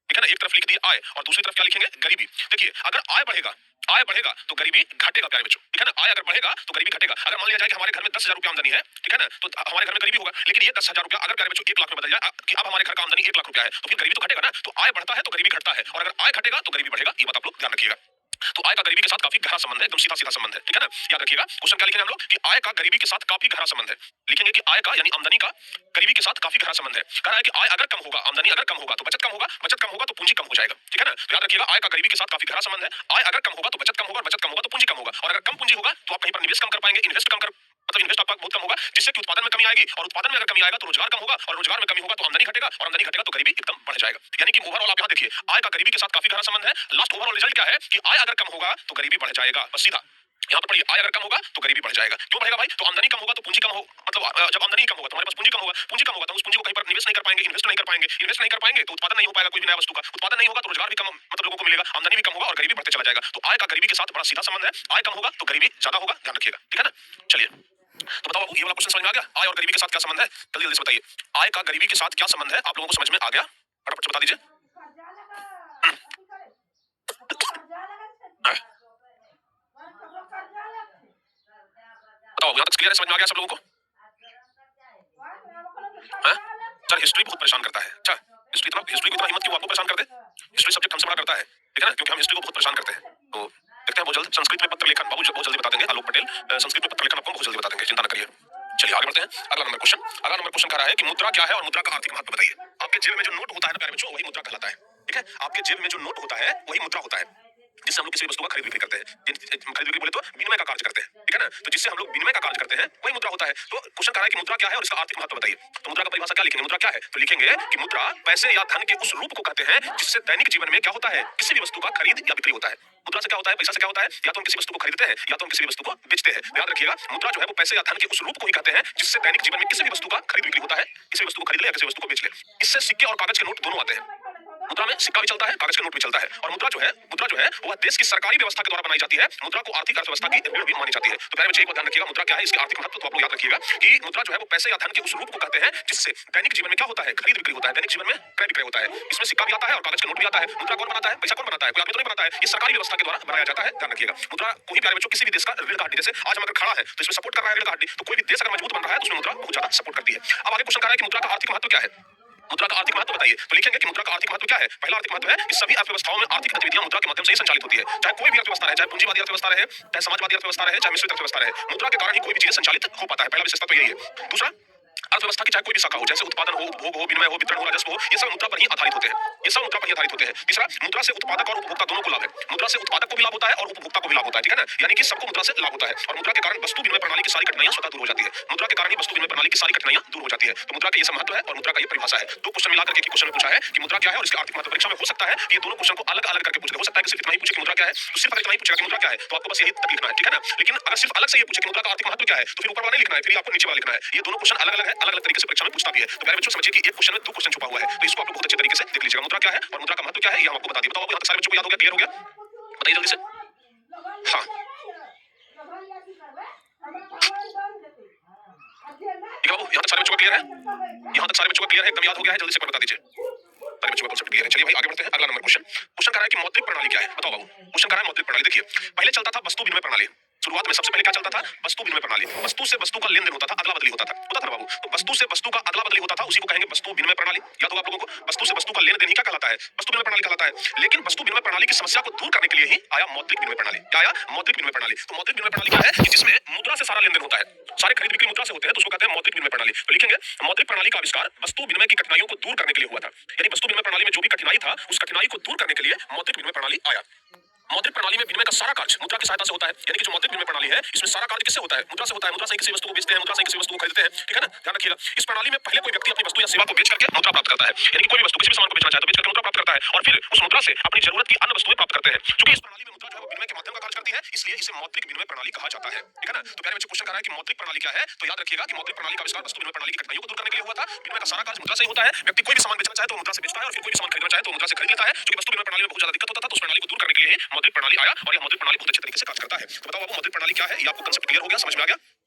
ठीक है ना, एक तरफ लिख दी आय और दूसरी तरफ क्या लिखेंगे, गरीबी। देखिए, अगर आय बढ़ेगा तो गरीबी घटेगा प्यारे बच्चों, ठीक है ना। आय अगर बढ़ेगा तो गरीबी घटेगा। अगर मान लिया जाए कि हमारे घर में 10,000 रुपया आमदनी है, ठीक है ना, तो हमारे घर में गरीबी होगा, लेकिन ये 10,000 रुपया अगर प्यारे बच्चों 1 लाख में बदल जाए कि अब हमारे घर का आमदनी 1 लाख रुपया है, तो फिर गरीबी तो घटेगा ना। तो आय बढ़ता है तो गरीबी घटता है, और अगर आय घटेगा तो गरीबी बढ़ेगा। ये बात आप लोग ध्यान रखिएगा। तो आय का गरीबी के साथ काफी गहरा संबंध है, एकदम सीधा सीधा संबंध है, ठीक है ना। याद रखिएगा क्वेश्चन क्या लिखेंगे हम लोग कि आय का गरीबी के साथ काफी गहरा संबंध है। लिखेंगे कि आय का यानी आमदनी का गरीबी के साथ काफी गहरा संबंध है। कह रहा है कि आय अगर कम होगा, आमदनी अगर कम होगा तो बचत कम होगा, बचत कम होगा तो पूंजी कम हो जाएगा, ठीक है ना। तो याद रखिएगा आय का गरीबी के साथ काफी गहरा संबंध है। आय अगर कम होगा तो बचत कम होगा, बचत कम होगा तो पूंजी कम होगा, और अगर कम पूंजी होगा तो आप कहीं पर निवेश कम कर पाएंगे, इन्वेस्ट कम कर मतलब इन्वेस्ट आपका बहुत कम होगा, जिससे कि उत्पादन में कमी आएगी, और उत्पादन में अगर कमी आएगा तो रोजगार कम होगा, और रोजगार में कमी होगा तो आमदनी घटेगा, और आमदनी घटेगा तो गरीबी एकदम बढ़ जाएगा। यानी कि ओवरऑल आप यहाँ देखिए आय का गरीबी के साथ काफी गहरा संबंध है। लास्ट ओवरऑल रिजल्ट क्या है कि आय अगर कम होगा तो गरीबी बढ़ जाएगा, बस सीधा यहाँ पर पढ़िए, आय अगर कम होगा तो गरीबी बढ़ जाएगा। क्यों बढ़ेगा भाई? तो आमदनी कम होगा तो पूंजी कम हो, मतलब जब आमदनी कम होगा तो हमारे पास पूंजी कम होगा, पूंजी कम होगा तो उस पूंजी को कहीं पर निवेश नहीं कर पाएंगे, इन्वेस्ट नहीं कर पाएंगे, इन्वेस्ट नहीं कर पाएंगे तो उत्पादन नहीं हो पाएगा कोई भी नया वस्तु का, उत्पादन नहीं होगा तो रोजगार भी कम मतलब लोगों को मिलेगा, आमदनी भी कम होगा और गरीबी बढ़ते चला जाएगा। तो आय का गरीबी के साथ बड़ा सीधा संबंध है। आय कम होगा तो गरीबी ज्यादा होगा, ध्यान रखिएगा, ठीक है ना। चलिए तो बताओ बाबू, ये वाला क्वेश्चन समझ में आ गया? आय और गरीबी के साथ क्या संबंध है? जल्दी जल्दी से बताइए, आय का गरीबी के साथ क्या संबंध है? आप लोगों को समझ में आ गया? फटाफट से बता दीजिए। बताओ, यहाँ तक क्लियर है? समझ में आ गया सब लोगों को? सर हिस्ट्री बहुत परेशान करता है। अच्छा, हिस्ट्री को इतना हिम्मत क्यों आपको परेशान कर दे? हिस्ट्री सब्जेक्ट हमसे बड़ा करता है, ठीक है ना, क्योंकि हम हिस्ट्री को बहुत परेशान करते हैं। तो देखते हैं बहुत जल्द संस्कृत में पत्र लेखन, बाबू बहुत जल्दी बता देंगे, आलोक पटेल संस्कृत में पत्र लेखन आपको बहुत जल्दी बता देंगे, चिंता न करिए। चलिए आगे बढ़ते हैं। अगला नंबर क्वेश्चन कह रहा है कि मुद्रा क्या है और मुद्रा का आर्थिक महत्व बताइए। आपके जेब में जो नोट होता है ना प्यारे बच्चों, वही मुद्रा कहलाता है, ठीक है। आपके जेब में जो नोट होता है वही मुद्रा होता है, जिससे हम लोग किसी वस्तु का खरीद बिक्री करते हैं। खरीद बिक्री बोले तो विनिमय का कार्य करते हैं, ठीक है ना। तो जिससे हम लोग विनिमय का कार्य करते हैं वही मुद्रा होता है। तो क्वेश्चन कह रहा है कि मुद्रा क्या है और इसका आर्थिक महत्व बताइए। तो मुद्रा का परिभाषा क्या लिखेंगे? मुद्रा क्या है तो लिखेंगे कि मुद्रा पैसे या धन के उस रूप को कहते हैं जिससे दैनिक जीवन में क्या होता है, किसी भी वस्तु का खरीद या बिक्री होता है। मुद्रा से क्या होता है, पैसा से क्या होता है, या तो हम किसी वस्तु को खरीदते हैं या तो हम किसी वस्तु को बेचते हैं। याद रखिएगा मुद्रा जो है वो पैसे या धन के उस रूप को ही कहते हैं जिससे दैनिक जीवन में किसी भी वस्तु का खरीद बिक्री होता है, किसी वस्तु को खरीद ले या किसी वस्तु को बेच ले। इससे सिक्के और कागज के नोट दोनों आते हैं। मुद्रा में सिक्का भी चलता है, कागज का नोट भी चलता है। और मुद्रा जो है वह देश की सरकारी व्यवस्था के द्वारा बनाई जाती है। मुद्रा को आर्थिक अर्थव्यवस्था की रीढ़ भी मानी जाती है। तो प्यारे बच्चे एक बात ध्यान रखिएगा, मुद्रा क्या है, इसके आर्थिक महत्व तो आप लोग याद रखिएगा कि मुद्रा जो है वो पैसे या धन के उस रूप को कहते हैं जिससे दैनिक जीवन में क्या होता है, खरीद बिक्री होता है, दैनिक जीवन में क्रय विक्रय होता है। इसमें सिक्का भी आता है और कागज का नोट भी आता है। मुद्रा कौन बनाता है, पैसा कौन बनाता है, कोई आदमी तो नहीं बनाता है, ये सरकारी व्यवस्था के द्वारा बनाया जाता है, ध्यान रखिएगा। मुद्रा को ही प्यारे बच्चों किसी भी देश का रीढ़ का हड्डी, जैसे आज हम अगर खड़ा है तो इसमें सपोर्ट कर रहा है रीढ़ का हड्डी, तो कोई भी देश अगर मजबूत बन रहा है तो उसमें मुद्रा बहुत ज्यादा सपोर्ट करती है। अब आगे क्वेश्चन कर रहा है कि मुद्रा का आर्थिक महत्व क्या है, मुद्रा का आर्थिक महत्व बताइए। तो लिखेंगे कि मुद्रा का आर्थिक महत्व क्या है। पहला आर्थिक महत्व है कि सभी अर्थव्यवस्थाओं में आर्थिक गतिविधियां मुद्रा के माध्यम से ही संचालित होती है। चाहे कोई भी अर्थव्यवस्था रहे, चाहे पूंजीवादी अर्थव्यवस्था रहे, चाहे समाजवादी अर्थव्यवस्था रहे, चाहे मिश्रित अर्थव्यवस्था रहे, मुद्रा के कारण ही कोई भी चीज संचालित हो पाता है। पहला विशेषता तो यही है। दूसरा, अर्थव्यवस्था की चाहे कोई भी शाखा हो, जैसे उत्पादन हो, उपभोग हो, विनिमय हो, वितरण हो, राजस्व हो, ये सब मुद्रा पर ही आधारित होते हैं, ये सब मुद्रा पर ही आधारित होते हैं। तीसरा, मुद्रा से उत्पादक और उपभोक्ता दोनों को लाभ है। मुद्रा से उत्पादक को भी लाभ होता है और उपभोक्ता को भी लाभ होता है, ठीक है ना। यानी कि सबको मुद्रा से लाभ होता है और मुद्रा के कारण वस्तु विनिमय प्रणाली की सारी कठिनाइयां स्वतः दूर हो जाती है। मुद्रा के कारण ही वस्तु विनिमय प्रणाली की सारी कठिनाइयां दूर हो जाती है। तो मुद्रा का ये सब महत्व है और मुद्रा का ये परिभाषा है। दो क्वेश्चन मिलाकर के क्वेश्चन में पूछा है कि मुद्रा क्या है और इसका आर्थिक महत्व। परीक्षा में हो सकता है कि ये दोनों क्वेश्चन को अलग अलग करके पूछे, हो सकता है कि सिर्फ इतना ही पूछे कि मुद्रा क्या है, तो सिर्फ इतना ही पूछेगा कि मुद्रा क्या है, तो आपको बस यही तक लिखना है, ठीक है ना। लेकिन अगर सिर्फ अलग से ये पूछे कि मुद्रा का आर्थिक महत्व क्या है, तो फिर ऊपर वाला नहीं लिखना है, फिर आपको नीचे वाला लिखना है। ये दोनों क्वेश्चन अलग अलग है, अलग अलग तरीके से परीक्षा में पूछता भी है। तो प्यारे बच्चों समझिए कि एक क्वेश्चन में दो क्वेश्चन छुपा हुआ है, तो इसको आप लोग बहुत अच्छे तरीके से देख लीजिएगा। मुद्रा क्या है और मुद्रा का महत्व क्या है ये हम आपको बता दिए। बताओ यहाँ तक सारे बच्चों को याद हो गया, क्लियर हो गया? बताइए जल्दी से। हाँ ठीक है बाबू, यहाँ तक सारे बच्चों का क्लियर है? यहाँ तक सारे बच्चों का क्लियर है, एकदम याद हो गया है? जल्दी से बता दीजिए सारे बच्चों का कॉन्सेप्ट क्लियर है। चलिए भाई आगे बढ़ते हैं। अगला नंबर क्वेश्चन कह रहा है कि मौद्रिक प्रणाली क्या है। बताओ बाबू, क्वेश्चन कह रहा है मौद्रिक प्रणाली। देखिए पहले चलता था वस्तु विनिमय प्रणाली, शुरुआत में सबसे पहले क्या चलता था, वस्तु विनिमय प्रणाली। वस्तु से वस्तु का लेन देन होता था, अदला बदली होता था ना बाबू। तो वस्तु से वस्तु का अदला बदली होता था, उसी को कहेंगे वस्तु विनिमय प्रणाली। याद होगा आप लोगों को, वस्तु से वस्तु का लेन देन ही क्या कहलाता है, वस्तु विनिमय प्रणाली कहलाता है। लेकिन वस्तु विनिमय प्रणाली की समस्या को दूर करने के लिए ही आया मौद्रिक विनिमय प्रणाली। क्या आया? मौद्रिक विनिमय प्रणाली। तो मौद्रिक विनिमय प्रणाली क्या है कि जिसमें मुद्रा से सारा लेन देन होता है, सारे खरीद बिक्री मुद्रा से होते हैं, तो उसको कहते हैं मौद्रिक विनिमय प्रणाली। तो लिखेंगे मौद्रिक प्रणाली का आविष्कार वस्तु विनिमय की कठिनाइयों को दूर करने के लिए हुआ था। यानी वस्तु विनिमय प्रणाली में जो भी कठिनाई था, उस कठिनाई को दूर करने के लिए मौद्रिक विनिमय प्रणाली आया। मौद्रिक प्रणाली में विनिमय का सारा कार्य मुद्रा की सहायता से होता है। यानी कि जो मौद्रिक विनिमय प्रणाली है इसमें सारा कार्य किससे होता है, मुद्रा से होता है। मुद्रा से किसी वस्तु को बेचते हैं, मुद्रा से किसी वस्तु को खरीदते हैं, ठीक है ना, ध्यान रखिएगा। इस प्रणाली में पहले कोई व्यक्ति अपनी वस्तु या सेवा को बेच करके मुद्रा प्राप्त करता है। यानी कि कोई भी वस्तु किसी भी सामान को बेचना चाहे तो बेच करके मुद्रा प्राप्त करता है और फिर उस मुद्रा से अपनी जरूरत की अन्य वस्तुएं प्राप्त करते हैं। क्योंकि इस प्रणाली में मुद्रा जो है विनिमय के माध्यम का कार्य करती है, इसलिए इसे मौद्रिक विनिमय प्रणाली कहा जाता है, ठीक है ना। तो प्यारे बच्चे क्वेश्चन कर रहा है कि मौद्रिक प्रणाली क्या है, तो याद रखिएगा कि मौद्रिक प्रणाली का आविष्कार वस्तु विनिमय प्रणाली की कठिनाइयों को दूर करने के लिए हुआ था। विनिमय का सारा कार्य मुद्रा से ही होता है। व्यक्ति कोई भी सामान बेचना चाहे तो मुद्रा से बेचता है और फिर कोई भी सामान खरीदना चाहे तो मुद्रा से खरीद लेता है। क्योंकि वस्तु विनिमय प्रणाली में बहुत ज्यादा दिक्कत होता था, तो उस प्रणाली को दूर करने के लिए ही मौद्रिक प्रणाली आया और यह मौद्रिक प्रणाली बहुत अच्छे तरीके से कार्य करता है। तो बताओ आपको मौद्रिक प्रणाली क्या है, ये आपको कांसेप्ट क्लियर हो गया, समझ में आ गया?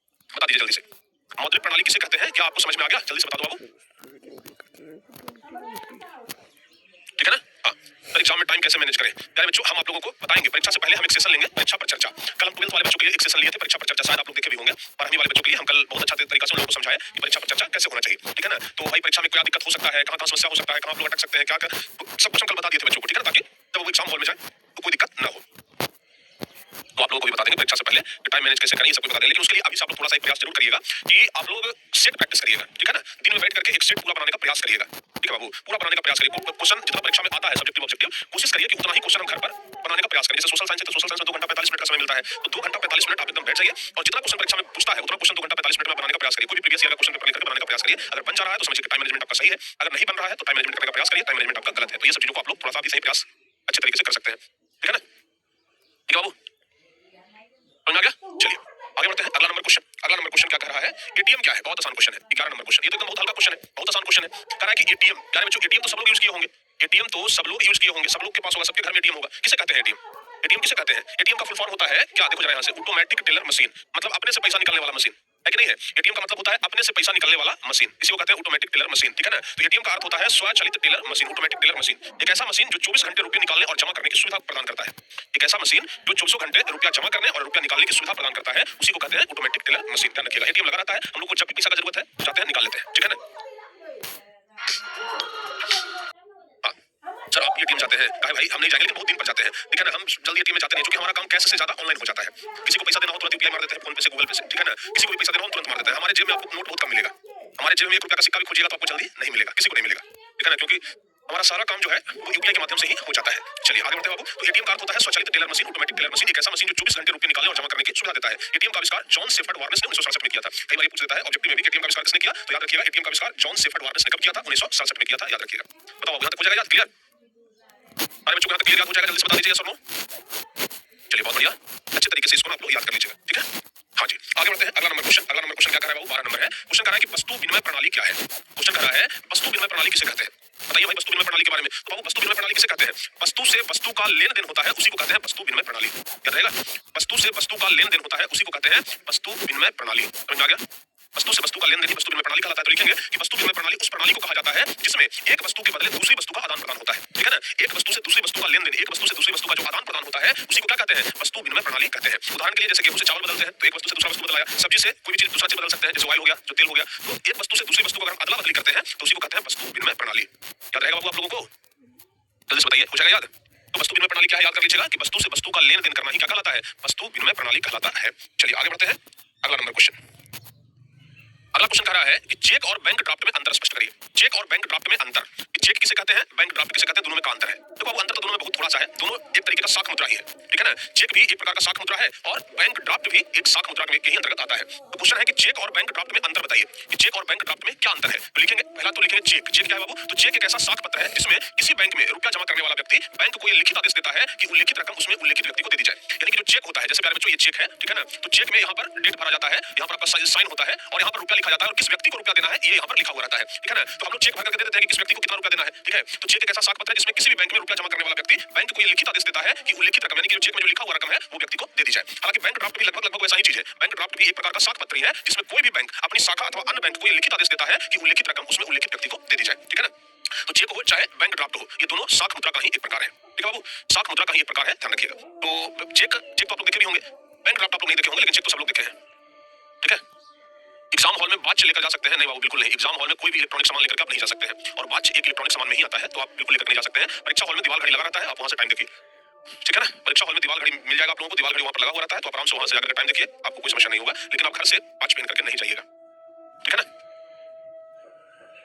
बता दीजिए जल्दी से। मौद्रिक प्रणाली किसे कहते हैं, क्या आपको समझ में आ गया? जल्दी से बता दो बाबू, ठीक है ना। हाँ, तो एग्जाम में टाइम कैसे मैनेज करें प्यारे बच्चों, हम आप लोगों को बताएंगे। परीक्षा से पहले हम एक सेशन लेंगे परीक्षा पर चर्चा। कल हम 12th वाले बच्चों के लिए एक सेशन लिए थे परीक्षा पर चर्चा, शायद आप लोग देखे भी होंगे। 12वीं वाले बच्चों के लिए हम कल बहुत अच्छा तरीका से उन लोगों को समझाया कि परीक्षा पर चर्चा कैसे होना चाहिए, ठीक है ना। तो भाई परीक्षा में क्या दिक्कत हो सकता है, कहाँ समस्या हो सकता है, कहाँ आप लोग अटक सकते हैं, क्या सब कुछ हम कल बता दिए थे बच्चों को, ठीक है ना, ताकि जब वो एग्जाम हॉल में जाए तो कोई दिक्कत ना हो। तो आप लोगों को भी बता देंगे परीक्षा से पहले कि टाइम मैनेज कैसे करें, ये सब कुछ बता देंगे। लेकिन उसके लिए अभी से आप लोग थोड़ा सा एक प्रयास जरूर करिएगा कि आप लोग सेट प्रैक्टिस करिएगा, ठीक है ना। दिन में बैठ करके एक सेट पूरा बनाने का प्रयास करिएगा, ठीक है बाबू, पूरा बनाने का प्रयास करिए। क्वेश्चन जितना परीक्षा में आता है सब्जेक्टिव ऑब्जेक्टिव, कोशिश करिए कि उतना ही क्वेश्चन हम घर पर बनाने का प्रयास करें। जैसे सोशल साइंस है तो सोशल साइंस में 2 घंटा 45 मिनट का समय मिलता है, तो 2 घंटा 45 मिनट आप एकदम बैठ जाइए और जितना क्वेश्चन परीक्षा में पूछता है उतना क्वेश्चन 2 घंटा 45 मिनट में बनाने का प्रयास करिए। कोई भी प्रीवियस ईयर का क्वेश्चन पेपर लेकर बनाने का प्रयास करिए। अगर बन जा रहा है तो समझिए कि टाइम मैनेजमेंट आपका सही है, अगर नहीं बन रहा है तो टाइम मैनेजमेंट करने का प्रयास करिए, टाइम मैनेजमेंट आपका गलत है। तो ये सब चीजों को आप लोग थोड़ा सा अभी सही प्रयास अच्छे तरीके से कर सकते हैं, ठीक है ना। ठीक है बाबू, समझ आ गया? चलिए आगे बढ़ते हैं। अगला नंबर क्वेश्चन क्या कह रहा है? एटीएम क्या है? बहुत आसान क्वेश्चन है, 11 नंबर क्वेश्चन। ये तो एकदम बहुत हल्का क्वेश्चन है, बहुत आसान क्वेश्चन है। कह रहा है कि एटीएम, प्यारे बच्चों, एटीएम तो सब लोग यूज किए होंगे, एटीएम तो सब लोग यूज किए होंगे, सब लोग के पास होगा, सबके घर में एटीएम होगा। किसे कहते हैं एटीएम? एटीएम किसे कहते हैं? एटीएम का फुल फॉर्म होता है क्या? देखो जरा यहाँ से, ऑटोमेटिक टेलर मशीन, मतलब अपने से पैसा निकालने वाला मशीन है कि नहीं है? एटीएम का मतलब होता है अपने से पैसा निकालने वाला मशीन, इसी को कहते हैं ऑटोमेटिक टेलर मशीन, ठीक है ना। तो एटीएम का अर्थ होता है स्वचालित teller machine, automatic teller machine. एक ऐसा मशीन जो 24 घंटे रुपए निकालने और जमा करने की सुविधा प्रदान करता है। एक ऐसा मशीन जो 24 घंटे रुपया जमा करने और रुपया निकालने की सुविधा प्रदान करता है, उसी को कहते हैं ऑटोमेटिक टेलर मशीन। ध्यान रखिएगा, एटीएम लगा रहता है, हम लोग को जब भी पैसा का जरूरत है जाते हैं निकाल लेते हैं, ठीक है ना। सर आप एटीएम जाते हैं, कहे भाई हम नहीं जाएंगे लेकिन बहुत दिन पर जाते हैं, ठीक है ना। हम जल्दी एटीएम में जाते नहीं, क्योंकि हमारा काम कैश से ज्यादा ऑनलाइन हो जाता है। किसी को पैसा देना हो तुरंत यूपीआई मार देते हैं, फोन पे से, गूगल पे से, ठीक है ना। किसी को भी पैसा देना हो तुरंत मार देते हैं। हमारे जेब में आपको नोट बहुत कम मिलेगा, हमारे जेब में 1 रुपया का सिक्का भी खोजिएगा तो आपको जल्दी नहीं मिलेगा, किसी को नहीं मिलेगा, ठीक है ना, क्योंकि हमारा सारा काम जो है वो यूपीआई के माध्यम से ही हो जाता है। चलिए आगे बढ़ते हैं बाबू। तो एटीएम का अर्थ होता है स्वचालित teller machine, automatic teller machine. एक ऐसा मशीन जो 24 घंटे रुपए निकालने और जमा करने की सुविधा देता है। एटीएम का आविष्कार जॉन सेफर्ड वार्नेस ने 1967 में किया था। कई बार ये पूछ देता है ऑब्जेक्टिव में भी, एटीएम का आविष्कार किसने किया? तो याद रखिएगा एटीएम का आविष्कार जॉन सेफर्ड वार्नेस ने कब किया था? 1967 में किया था, याद रखिएगा। बताओ यहाँ तक हो जाएगा याद? क्लियर? अरे बच्चों यहाँ तक क्लियर याद हो जाएगा? जल्दी से बता दीजिए सर नो। चलिए बहुत बढ़िया, अच्छे तरीके से इसको आप लोग याद कर लीजिएगा, ठीक है। हाँ जी आगे बढ़ते हैं। अगला नंबर क्वेश्चन क्या कर रहा है वो? 12 नंबर है। क्वेश्चन कर रहा है कि वस्तु विनिमय प्रणाली क्या है? क्वेश्चन कर रहा है वस्तु विनिमय प्रणाली किसे कहते हैं? बताइए भाई वस्तु विनिमय प्रणाली के बारे में। तो बाबू वस्तु विनिमय प्रणाली किसे कहते हैं? वस्तु से वस्तु का लेन देन होता है, उसी को कहते हैं वस्तु विनिमय प्रणाली। याद रहेगा, वस्तु से वस्तु का लेन देन होता है, उसी को कहते हैं वस्तु विनिमय प्रणाली। समझ में आ गया? वस्तु से वस्तु का लेन देन ही वस्तु विनिमय प्रणाली कहलाता है। तो लिखेंगे कि वस्तु विनिमय प्रणाली उस प्रणाली को कहा जाता है जिसमें एक वस्तु के बदले दूसरी वस्तु का आदान प्रदान होता है, ठीक है ना। एक वस्तु से दूसरी वस्तु का लेन देन, एक वस्तु से दूसरी वस्तु का जो आदान प्रदान होता है उसी को क्या कहते हैं? वस्तु विनिमय प्रणाली कहते हैं। उदाहरण के लिए जैसे गेहूं से चावल बदलते हैं तो एक वस्तु से दूसरा वस्तु बदलाया, सब्जी से कोई भी चीज दूसरा चीज बदल सकते हैं, जैसे ऑयल हो गया, जो तेल हो गया। तो एक वस्तु से दूसरी वस्तु को अगर हम अदला बदली करते हैं तो उसी को कहते हैं वस्तु विनिमय प्रणाली। याद रहेगा बाबू आप लोगों को? जल्दी से बताइए, हो जाएगा याद? तो वस्तु विनिमय प्रणाली क्या है याद कर लीजिएगा कि वस्तु से वस्तु का लेन देन करना ही क्या कहलाता है? वस्तु विनिमय प्रणाली कहलाता है। चलिए आगे बढ़ते हैं। अगला नंबर क्वेश्चन कह रहा है कि चेक और बैंक ड्राफ्ट में अंतर स्पष्ट करिए। चेक और बैंक ड्राफ्ट में अंतर, चेक किसे कहते हैं, बैंक ड्राफ्ट किसे कहते हैं, दोनों में का अंतर है? तो बाबू अंतर तो दोनों में बहुत थोड़ा सा है, दोनों एक तरीके का साख मुद्रा ही है, ठीक है ना। चेक भी एक प्रकार का साख मुद्रा है और बैंक ड्राफ्ट भी एक साख मुद्रा के ही अंतर्गत आता है। तो क्वेश्चन है कि चेक और बैंक ड्राफ्ट में अंतर बताइए कि चेक और बैंक ड्राफ्ट में क्या अंतर है। तो लिखेंगे, पहला तो लिखेंगे चेक। चेक क्या है बाबू? तो चेक एक ऐसा साख पत्र है जिसमें किसी बैंक में रुपया जमा करने वाला व्यक्ति बैंक को ये लिखित आदेश देता है कि उल्लिखित रकम उसमें उल्लिखित व्यक्ति को दे दी जाए। यानी कि जो चेक होता है, जैसे प्यारे बच्चों ये चेक है, ठीक है ना, तो चेक में यहाँ पर डेट भरा जाता है, यहाँ पर आपका साइन होता है और यहाँ पर रुपया लिखा जाता है और किस व्यक्ति को रुपया देना है ये यहाँ पर लिखा हुआ रहता है, ठीक है ना। तो हम लोग चेक भर करके दे देते हैं कि किस व्यक्ति को कितना रुपया देना है, ठीक है। तो चेक एक ऐसा साख पत्र है जिसमें किसी भी बैंक में रुपया जमा करने वाला व्यक्ति बैंक को ये लिखित आदेश देता है कि उल्लिखित रकम, यानी कि जो चेक में जो लिखा हुआ रकम है वो व्यक्ति को दे दी जाए। हालांकि बैंक ड्राफ्ट भी लगभग वैसा ही चीज है। बैंक ड्राफ्ट भी एक प्रकार का साख पत्र ही है जिसमें कोई भी बैंक अपनी शाखा अथवा अन्य बैंक को ये लिखित आदेश देता है कि उल्लिखित रकम उसमें उल्लिखित व्यक्ति को दे दी जाए, ठीक है ना। तो चेक हो चाहे बैंक ड्राफ्ट हो, ये दोनों साख मुद्रा का ही एक प्रकार है, ठीक है बाबू, साख मुद्रा का ही एक प्रकार है, ध्यान रखिएगा। तो चेक तो आप लोग देखे भी होंगे, बैंक ड्राफ्ट आप लोग नहीं देखे होंगे, लेकिन चेक तो सब लोग देखे हैं, ठीक है। एग्जाम हॉल में वाच लेकर जा सकते हैं? नहीं बाबू बिल्कुल नहीं। एग्जाम हॉल में कोई भी इलेक्ट्रॉनिक सामान लेकर आप नहीं जा सकते हैं और वाच एक इलेक्ट्रॉनिक सामान में ही आता है, तो आप बिल्कुल लेकर नहीं जा सकते हैं। परीक्षा हॉल में दीवार घड़ी लगा रहता है, आप वहां से टाइम देखिए, ठीक है ना। परीक्षा हॉल में दीवार घड़ी मिल जाएगा आप लोगों को, दीवार घड़ी वहां पर लगा हुआ रहता है, तो आप आराम से वहां से जाकर टाइम देखिए, आपको कोई समस्या नहीं होगा। लेकिन आप घर से वाच पहन करके नहीं जाइएगा, ठीक है ना,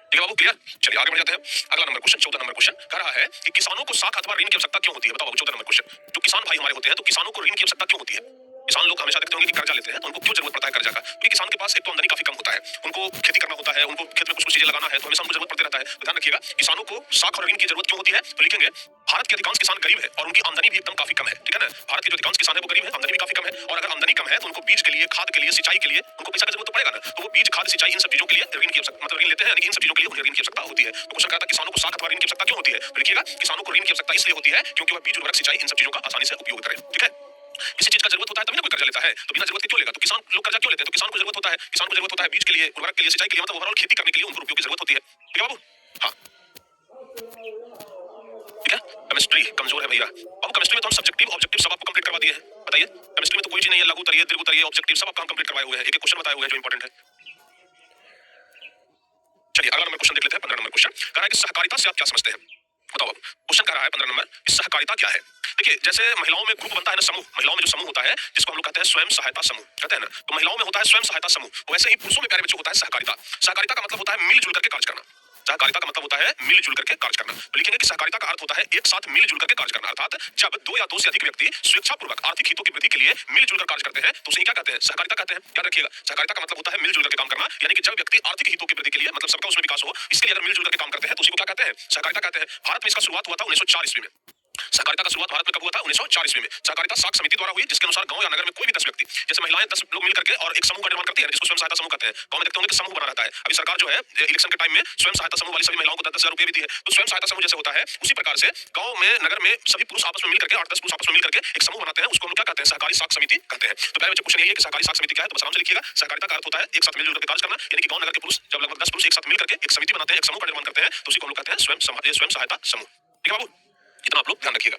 ठीक है बाबू, क्लियर। चलिए आगे बढ़ जाते हैं। अगला नंबर क्वेश्चन, 14 नंबर क्वेश्चन कह रहा है कि किसानों को साख अथवा ऋण की आवश्यकता क्यों होती है? बताओ बाबू 14 नंबर क्वेश्चन। जो किसान भाई हमारे होते हैं तो किसानों को ऋण की आवश्यकता क्यों होती है? किसान लोग हमेशा देखते होंगे कि कर्जा लेते हैं, तो उनको क्यों जरूरत पड़ता है कर्जा का? क्योंकि किसान के पास एक तो आमदनी काफी कम होता है, उनको खेती करना होता है, उनको खेत में कुछ चीजें लगाना है, तो हमेशा उनको जरूरत पड़ती रहता है। तो ध्यान रखिएगा किसानों को साख और ऋण की जरूरत क्यों होती है। तो लिखेंगे भारत के अधिकांश किसान गरीब है और उनकी आमदनी भी एकदम काफी कम है, ठीक है ना। भारत के जो अधिकांश किसान है वो गरीब है, आमदनी भी काफी कम है, और अगर आमदनी कम है तो उनको बीज के लिए, खाद के लिए, सिंचाई के लिए उनको पैसा की जरूरत तो पड़ेगा ना। तो वो बीज, खाद, सिंचाई इन सब चीजों के लिए ऋण की आवश्यकता, मतलब ऋण लेते हैं, यानी कि इन सब चीजों के लिए उन्हें ऋण की आवश्यकता होती है। तो क्वेश्चन कहता है किसानों को साख अथवा ऋण की आवश्यकता क्यों होती है। तो लिखिएगा किसानों को ऋण की आवश्यकता इसलिए होती है क्योंकि वह बीज, उर्वरक, सिंचाई इन सब चीजों का आसानी से उपयोग करें, ठीक है। किसी चीज का जरूरत होता है तभी ना कोई कर्जा लेता है, तो बिना जरूरत के क्यों लेगा? तो किसान लोग कर्जा क्यों लेते हैं? तो किसान को जरूरत होता है, किसान को जरूरत होता है बीज के लिए, उर्वरक के लिए, सिंचाई के लिए, मतलब ओवरऑल खेती करने के लिए उनको रुपयों की जरूरत होती है, ठीक है बाबू। हाँ ठीक है। केमिस्ट्री कमजोर है भैया। अब केमिस्ट्री में तो हम सब्जेक्टिव ऑब्जेक्टिव सब आपको कंप्लीट करवा दिए हैं, बताइए। केमिस्ट्री में तो कोई चीज नहीं है, लघु उतरिए, दीर्घ उतरिए, ऑब्जेक्टिव सब आपका कंप्लीट करवाए हुए हैं, एक एक क्वेश्चन बताए हुए हैं जो इंपॉर्टेंट है। चलिए अगला नंबर क्वेश्चन देख लेते हैं, 15 नंबर क्वेश्चन कह रहा है कि सहकारिता से आप क्या समझते हैं। बताओ अब क्वेश्चन कह रहा है 15 नंबर, सहकारिता क्या है? देखिए, जैसे महिलाओं में ग्रुप बनता है ना, समूह, महिलाओं में जो समूह होता है जिसको हम लोग कहते हैं स्वयं सहायता समूह, कहते हैं ना, तो महिलाओं में होता है स्वयं सहायता समूह, वैसे ही पुरुषों में प्यारे बच्चों होता है सहकारिता। सहकारिता का मतलब होता है मिलजुल करके कार्य करना। सहकारिता का मतलब होता है मिलजुल करके कार्य करना। तो लिखेंगे कि सहकारिता का अर्थ होता है एक साथ मिलजुल करके कार्य करना, अर्थात जब दो या दो से अधिक व्यक्ति स्वेच्छापूर्वक आर्थिक हितों की वृद्धि के लिए मिलजुल कर कार्य करते हैं तो उसे क्या कहते हैं? सहकारिता कहते हैं। याद रखिएगा, सहकारिता का मतलब होता है मिलजुल करके काम करना, यानी कि जब व्यक्ति आर्थिक हितों की वृद्धि के लिए, मतलब सबका उसमें विकास हो, इसके लिए अगर मिलजुल करके काम करते हैं तो उसी को क्या कहते हैं? सहकारिता कहते हैं। भारत में इसका शुरुआत हुआ था 1904 ईस्वी में। सहकारिता का शुरुआत भारत में कब हुआ था? 1904 ईस्वी में। सहकारिता साख समिति द्वारा हुई, जिसके अनुसार गांव या नगर में कोई भी 10 व्यक्ति, जैसे महिलाएं 10 लोग मिलकर के और एक समूह का निर्माण करती है, जिसको स्वयं सहायता समूह कहते हैं। गांव में देखते होंगे कि समूह बना रहता है। अभी सरकार जो है इलेक्शन के टाइम में स्वयं सहायता समूह वाली सभी महिलाओं को 10,000 रुपए भी दी है। तो स्वयं सहायता समूह जैसे होता है, उसी प्रकार से गांव में नगर में सभी पुरुष आपस में मिलकर के 8-10 पुरुष आपस में मिलकर के एक समूह बनाते हैं, उसको हम क्या कहते हैं? सहकारी साख समिति कहते हैं। तो पहले बच्चे क्वेश्चन यही है कि सहकारी साख समिति क्या है, तो बस आराम से लिखिएगा। सहकारिता का अर्थ होता है एक साथ मिलजुल करके कार्य करना, यानी कि गांव नगर के पुरुष जब लगभग 10 पुरुष एक साथ मिलकर के एक समिति बनाते हैं, एक समूह का निर्माण करते हैं, तो उसी को हम लोग कहते हैं स्वयं सहायता समूह। ठीक है बाबू, इतना आप लोग ध्यान रखिएगा।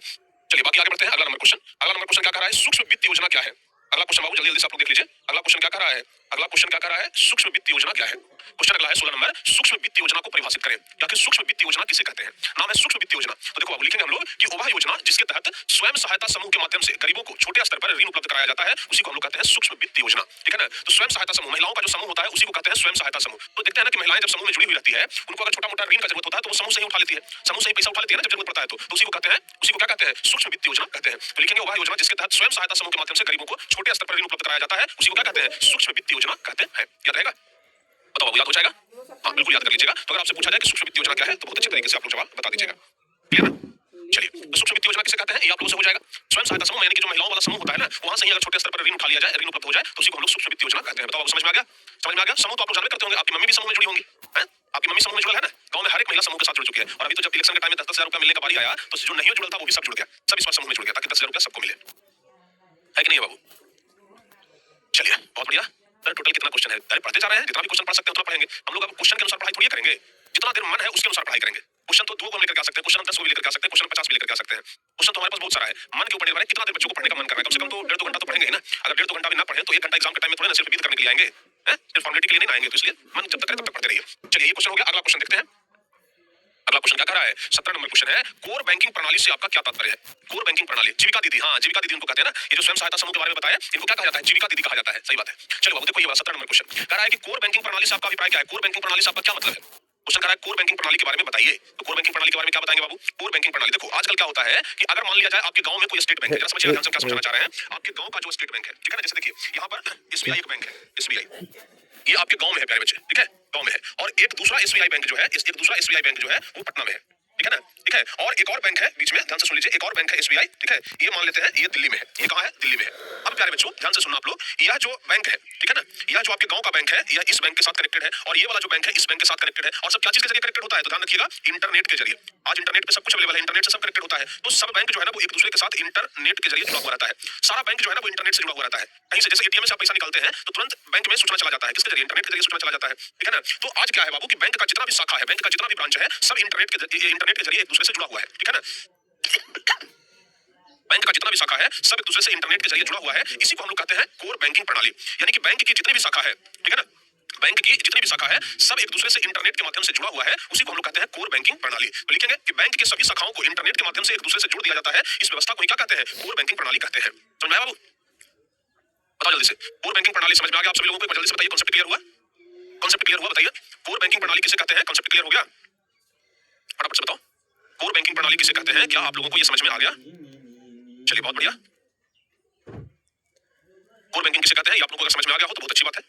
चलिए बाकी आगे बढ़ते हैं। अगला नंबर क्वेश्चन क्या कह रहा है? सूक्ष्म वित्त योजना क्या है? अगला क्वेश्चन बाबू जल्दी से आप लोग देख लीजिए। अगला क्वेश्चन क्या कह रहा है? अगला क्वेश्चन क्या कह रहा है? सूक्ष्म वित्त योजना क्या है? क्वेश्चन अगला है 16 नंबर, सूक्ष्म वित्त योजना को परिभाषित करें। या कि सूक्ष्म वित्त योजना किसे कहते हैं? नाम है सूक्ष्म वित्त योजना। तो देखो बाबू, लिखेंगे हम लोग कि वह योजना जिसके तहत स्वयं सहायता समूह के माध्यम से गरीबों को छोटे स्तर पर ऋण उपलब्ध कराया जाता है, उसी को हम लोग कहते हैं सूक्ष्म वित्त योजना। ठीक है ना? तो स्वयं सहायता समूह, महिलाओं का जो समूह होता है उसी को कहते हैं स्वयं सहायता समूह। तो देखते हैं ना कि महिलाएं जब समूह में जुड़ी हुई रहती है, उनको अगर छोटा मोटा ऋण का जरूरत होता है तो वो समूह से ही उठा लेती है, समूह से ही पैसा उठा लेती है ना जब जरूरत पड़ता है तो उसी को कहते हैं, उसी को क्या कहते हैं? सूक्ष्म वित्त योजना कहते हैं। तो लिखेंगे वह योजना जिसके तहत स्वयं सहायता समूह के माध्यम से गरीबों को छोटे स्तर पर ऋण उपलब्ध कराया जाता है, उसी को क्या कहते हैं? सूक्ष्म वित्त योजना कहते हैं। याद रहेगा? बताओ बाबू, याद हो जाएगा? हाँ बिल्कुल याद कर लीजिएगा। तो अगर आपसे पूछा जाए कि सूक्ष्म वित्त योजना क्या है तो बहुत अच्छे तरीके से आप लोग जवाब बता दीजिएगा। क्लियर है? चलिए, तो सूक्ष्म वित्त योजना किसे कहते हैं ये आप लोगों से हो जाएगा। स्वयं सहायता समूह यानी कि जो महिलाओं वाला समूह होता है ना, वहां से ही अगर छोटे स्तर पर ऋण उठा लिया जाए, ऋण उपलब्ध हो जाए, तो उसी को हम लोग सूक्ष्म वित्त योजना कहते हैं। बताओ समझ में आ गया? समझ में आ गया? समूह तो आप लोग जानते करते होंगे, आपकी मम्मी भी समूह में जुड़ी होंगी, हैं? आपकी मम्मी समूह में जुड़ा है ना? गांव में हर एक महिला समूह के साथ जुड़ चुकी है। और अभी तो जब इलेक्शन के टाइम में 10,000 रुपया मिलने का बारी आया तो जो नहीं जुड़ा था वो भी सब जुड़ गया, सब इस बार समूह में जुड़ गया ताकि 10,000 रुपया सबको मिले। है कि नहीं बाबू? चलिए बहुत बढ़िया। सर टोटल कितना क्वेश्चन है? अरे पढ़ते जा रहे हैं, जितना भी क्वेश्चन पढ़ सकते हैं उतना पढ़ेंगे। हम लोग अब क्वेश्चन के अनुसार पढ़ाई थोड़ी करेंगे, जितना देर मन है उसके अनुसार पढ़ाई करेंगे। क्वेश्चन तो 2 को हम लेकर आ सकते हैं, क्वेश्चन 10 को भी लेकर आ सकते हैं, क्वेश्चन 50 भी लेकर आ सकते हैं। क्वेश्चन तो हमारे पास बहुत सारा है, मन के ऊपर निर्भर है कितना देर बच्चों को पढ़ने का मन कर रहा है। कम से कम तो 1.5-2 घंटा तो पढ़ेंगे ही ना। अगर 1.5-2 घंटा भी ना पढ़े तो 1 घंटा एग्जाम के टाइम में थोड़ा ना सिर्फ विद करने के लिए आएंगे, हैं? सिर्फ फॉर्मेलिटी के लिए नहीं आएंगे। तो इसलिए मन जब तक करे तब तक पढ़ते रहिए। चलिए ये क्वेश्चन हो गया। अगला क्वेश्चन देखते हैं। अगला क्वेश्चन क्या कर रहा है? 17 नंबर क्वेश्चन है, कोर बैंकिंग प्रणाली से आपका क्या तात्पर्य है? कोर बैंकिंग प्रणाली, जीविका दीदी, हाँ जीविका दीदी उनको कहते हैं ना, ये जो स्वयं सहायता समूह के बारे में बताया, इनको क्या कहा जाता है? जीविका दीदी कहा जाता है। सही बात है। चलो बाबू देखो ये वाला 17 नंबर क्वेश्चन कह रहा है कि कोर बैंकिंग प्रणाली से आपका अभिप्राय क्या है? कोर बैंकिंग प्रणाली से आपका क्या मतलब है? क्वेश्चन कह रहा है कोर बैंकिंग प्रणाली के बारे में बताइए। तो कोर बैंकिंग प्रणाली के बारे में क्या बताएंगे बाबू? कोर बैंकिंग प्रणाली देखो आजकल क्या होता है कि अगर मान लिया जाए आपके गांव में कोई स्टेट बैंक है, जरा समझिए ध्यान से क्या समझाना चाह रहे हैं। आपके गांव का जो स्टेट बैंक है, ठीक है ना, जैसे देखिए यहाँ पर एसबीआई एक बैंक है, एसबीआई ये आपके गांव में है प्यारे बच्चे, ठीक है, गांव में है। और एक दूसरा एसबीआई बैंक जो है, एक दूसरा एसबीआई बैंक जो है वो पटना में है, ठीक है ना, ठीक है। और एक और बैंक है बीच में, ध्यान से सुन लीजिए, एक और बैंक है एसबीआई, ठीक है, ये मान लेते हैं ये दिल्ली में है। ये कहाँ है? दिल्ली में है। अब प्यारे बच्चों ध्यान से सुनना आप लोग, यह जो बैंक है, ठीक है ना, यह जो आपके गांव का बैंक है, यह इस बैंक के साथ कनेक्टेड है, और ये वाला जो बैंक है इस बैंक के साथ कनेक्टेड है। और सब क्या चीज के जरिए कनेक्टेड होता है? तो ध्यान रखिएगा, इंटरनेट के जरिए। आज इंटरनेट पे सब कुछ अवेलेबल है, इंटरनेट से सब कनेक्टेड होता है। तो सब बैंक जो है ना वो एक दूसरे के साथ इंटरनेट के जरिए जुड़ा हुआ रहता है। सारा बैंक जो है ना वो इंटरनेट से जुड़ा हुआ रहता है। कहीं से जैसे एटीएम से आप पैसा निकालते हैं तो तुरंत बैंक में सूचना चला जाता है, किसके जरिए? इंटरनेट के जरिए सूचना चला जाता है, ठीक है ना। तो आज क्या है बाबू कि बैंक का जितना भी शाखा है, बैंक का जितना भी ब्रांच है, सब इंटरनेट के जरिए एक दूसरे से जुड़ा हुआ है, ठीक है ना। बैंक का जितना भी शाखा है सब एक दूसरे से इंटरनेट के जरिए जुड़ा हुआ है। इसी को हम लोग कहते हैं कोर बैंकिंग प्रणाली, यानी कि बैंक की जितनी भी शाखा है, ठीक है ना, बैंक की जितनी भी शाखा है सब एक दूसरे से इंटरनेट के माध्यम से जुड़ा हुआ है, उसी को हम लोग कहते हैं कोर बैंकिंग प्रणाली। तो लिखेंगे कि बैंक के सभी शाखाओं को इंटरनेट के माध्यम से एक दूसरे से जोड़ दिया जाता है, इस व्यवस्था को क्या कहते हैं? कोर बैंकिंग प्रणाली कहते हैं। समझ में आया बाबू? बताओ जल्दी से, कोर बैंकिंग प्रणाली समझ में आ गया आप सभी लोगों को? जल्दी से बताइए, कॉन्सेप्ट क्लियर हुआ? कॉन्सेप्ट क्लियर हुआ? बताइए कोर बैंकिंग प्रणाली किसे कहते हैं? कॉन्सेप्ट क्लियर हो गया? फटाफट से बताओ कोर बैंकिंग प्रणाली किसे कहते हैं? क्या आप लोगों को यह समझ में आ गया? चलिए बहुत बढ़िया। कोर बैंकिंग किसे कहते हैं ये आप लोगों को अगर समझ में आ गया हो तो बहुत अच्छी बात है।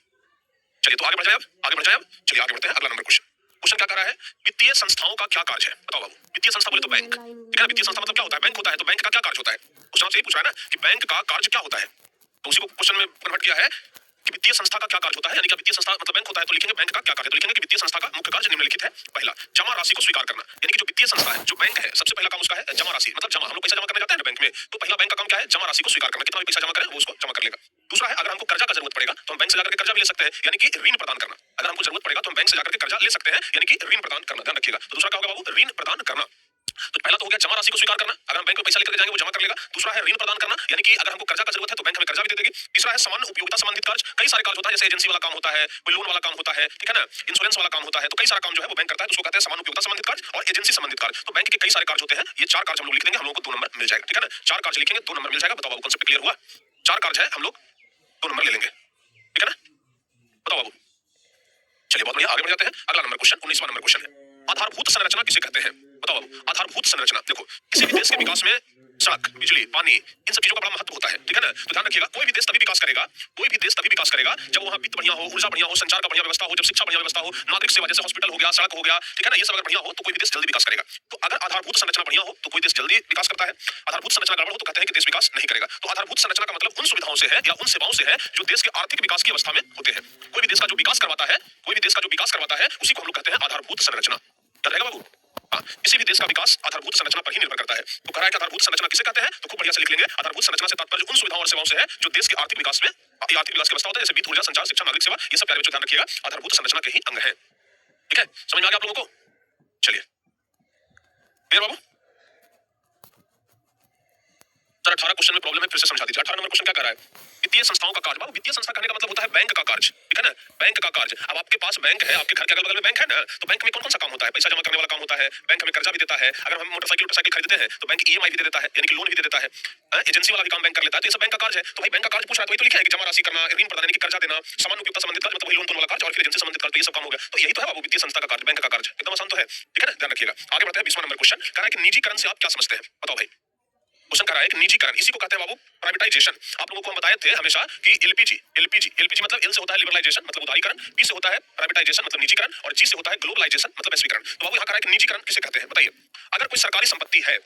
चलिए तो आगे बढ़ जाए अब, आगे बढ़ जाए अब। चलिए आगे बढ़ते हैं। अगला नंबर क्वेश्चन, क्वेश्चन क्या कर रहा है? वित्तीय संस्थाओं का क्या कार्य है? बताओ बाबू। वित्तीय संस्था बोले तो बैंक, ठीक है ना। वित्तीय संस्था मतलब क्या होता है? बैंक होता है। तो बैंक का क्या कार्य होता है? क्वेश्चन आपसे यही पूछ रहा है ना कि बैंक का कार्य क्या होता है, तो उसी को क्वेश्चन में कन्वर्ट किया है कि वित्तीय संस्था का क्या कार्य होता है, यानी कि वित्तीय संस्था मतलब बैंक होता है। तो लिखेंगे बैंक का क्या कार्य, तो लिखेंगे कि वित्तीय संस्था का मुख्य कार्य निम्नलिखित है। पहला, जमा राशि को स्वीकार करना, यानी कि जो वित्तीय संस्था है, जो बैंक है, सबसे पहला काम उसका है जमा राशि, मतलब जमा, हम लोग पैसा जमा करने जाते हैं ना बैंक में, तो पहला बैंक का काम क्या है? जमा राशि को स्वीकार करना, कितना भी पैसा जमा करें वो उसको जमा कर लेगा। दूसरा है, अगर हमको कर्जा का जरूरत पड़ेगा तो हम बैंक से जाकर के कर्जा भी ले सकते हैं, यानी कि ऋण प्रदान करना। अगर हमको जरूरत पड़ेगा तो हम बैंक से जाकर के कर्जा ले सकते हैं, यानी कि ऋण प्रदान करना। ध्यान रखिएगा। तो दूसरा क्या होगा बाबू? ऋण प्रदान करना। तो पहला तो हो गया जमा राशि को स्वीकार करना, अगर हम बैंक में पैसा लेकर जाएंगे वो जमा कर लेगा। दूसरा है ऋण प्रदान करना, यानी कि अगर हमको कर्जा का जरूरत है तो बैंक हमें कर्जा भी दे देगी। तीसरा है सामान्य उपयोगिता संबंधित कार्य, कई सारे कार्य होता है, जैसे एजेंसी वाला काम होता है, कोई लोन वाला काम होता है, ठीक है ना, इंश्योरेंस वाला काम होता है, तो कई सारा काम जो है वो बैंक करता है, तो उसको कहते हैं सामान्य उपयोगिता संबंधित कार्य और एजेंसी संबंधित कार्य। तो बैंक के कई सारे कार्य होते हैं, ये 4 कार्य हम लोग लिख देंगे, हम लोग को 2 नंबर मिल जाएगा, ठीक है ना। 4 कार्य लिखेंगे 2 नंबर मिल जाएगा। बताओ बाबू कॉन्सेप्ट क्लियर हुआ? 4 कार्य है, हम लोग 2 नंबर ले लेंगे, ठीक है ना। बताओ बाबू, चलिए बहुत बढ़िया, आगे बढ़ जाते हैं। अगला नंबर क्वेश्चन 19वां नंबर क्वेश्चन है, आधारभूत संरचना किसे कहते हैं? बताओ बाबू, आधारभूत संरचना। देखो किसी भी देश के विकास में सड़क, बिजली, पानी, इन सब चीजों का बड़ा महत्व होता है, ठीक है ना। तो ध्यान रखिएगा, कोई भी देश तभी विकास करेगा, कोई भी देश तभी विकास करेगा जब वहां वित्त बढ़िया हो, ऊर्जा बढ़िया हो, संचार का बढ़िया व्यवस्था हो, जब शिक्षा बढ़िया व्यवस्था हो, नागरिक सेवा जैसे हॉस्पिटल हो गया, सड़क हो गया, ठीक है ना, ये सब अगर बढ़िया हो तो कोई भी देश जल्दी विकास करेगा। तो अगर आधारभूत संरचना बढ़िया हो तो कोई देश जल्दी विकास करता है, आधारभूत संरचना गड़बड़ हो तो कहते हैं कि देश विकास नहीं करेगा। तो आधारभूत संरचना का मतलब उन सुविधाओं से है या उन सेवाओं से है जो देश के आर्थिक विकास की अवस्था में होते हैं। कोई भी देश का जो विकास करवाता है, कोई भी देश का जो विकास करवाता है उसी को हम लोग कहते हैं आधारभूत संरचना। याद रहेगा बाबू? हाँ, किसी भी देश का विकास आधारभूत संरचना पर ही निर्भर करता है। तो कह रहा है कि आधारभूत संरचना किसे कहते हैं, तो खूब बढ़िया से लिख लेंगे, आधारभूत संरचना से तात्पर्य उन सुविधाओं और सेवाओं से है जो देश के आर्थिक विकास में आर्थिक विकास की अवस्था होता है, जैसे वित्त, ऊर्जा, संचार, शिक्षा, नागरिक सेवा, ये सब प्यारे बच्चों ध्यान रखिएगा, आधारभूत संरचना के ही अंग है। ठीक है, समझ में आ गया आप लोगों को? चलिए क्लियर बाबू? सर 18 क्वेश्चन में प्रॉब्लम है, फिर से समझा दीजिए। 18 नंबर क्वेश्चन क्या कह रहा है? वित्तीय संस्थाओं का कार्य। बाबू वित्तीय संस्था कहने का मतलब होता है बैंक का कार्य, ठीक है ना, बैंक का कार्य। अब आपके पास बैंक है, आपके घर के अगल बगल में बैंक है ना, तो बैंक में कौन कौन सा काम होता है? पैसा जमा करने वाला काम होता है, बैंक हमें कर्जा भी देता है, अगर हम मोटरसाइकिल खरीदते हैं तो बैंक ईएमआई भी दे देता है, यानी कि लोन भी दे देता है, एजेंसी वाला भी काम बैंक कर लेता है, तो ये सब बैंक का कार्य है। तो भाई बैंक का कार्य पूछ रहा है तो वही तो लिखा है कि जमा राशि करना, ऋण प्रदान यानी कि कर्जा देना, सामान्य उपयोगिता संबंधित कार्य मतलब वही लोन वाला कार्य, और फिर एजेंसी संबंधित कार्य, तो ये सब काम हो गया। तो यही तो है बाबू वित्तीय संस्था का कार्य, बैंक का कार्य, एकदम आसान तो है, ठीक है ना, ध्यान रखिएगा। आगे बढ़ते हैं 20वां नंबर क्वेश्चन, कह रहा है कि निजीकरण से आप क्या समझते हैं? बताओ भाई, क्वेश्चन कर रहा है कि निजीकरण, इसी को कहते हैं बाबू प्राइवेटाइजेशन। आप लोगों को हम बताए थे हमेशा कि एलपीजी मतलब एल से होता है लिबरलाइजेशन मतलब उदारीकरण, पी से होता है प्राइवेटाइजेशन मतलब निजीकरण, और जी से होता है ग्लोबलाइजेशन मतलब वैश्वीकरण। तो बाबू यहाँ कर रहा है कि निजीकरण किसे कहते हैं? बताइए। अगर कोई सरकारी संपत्ति है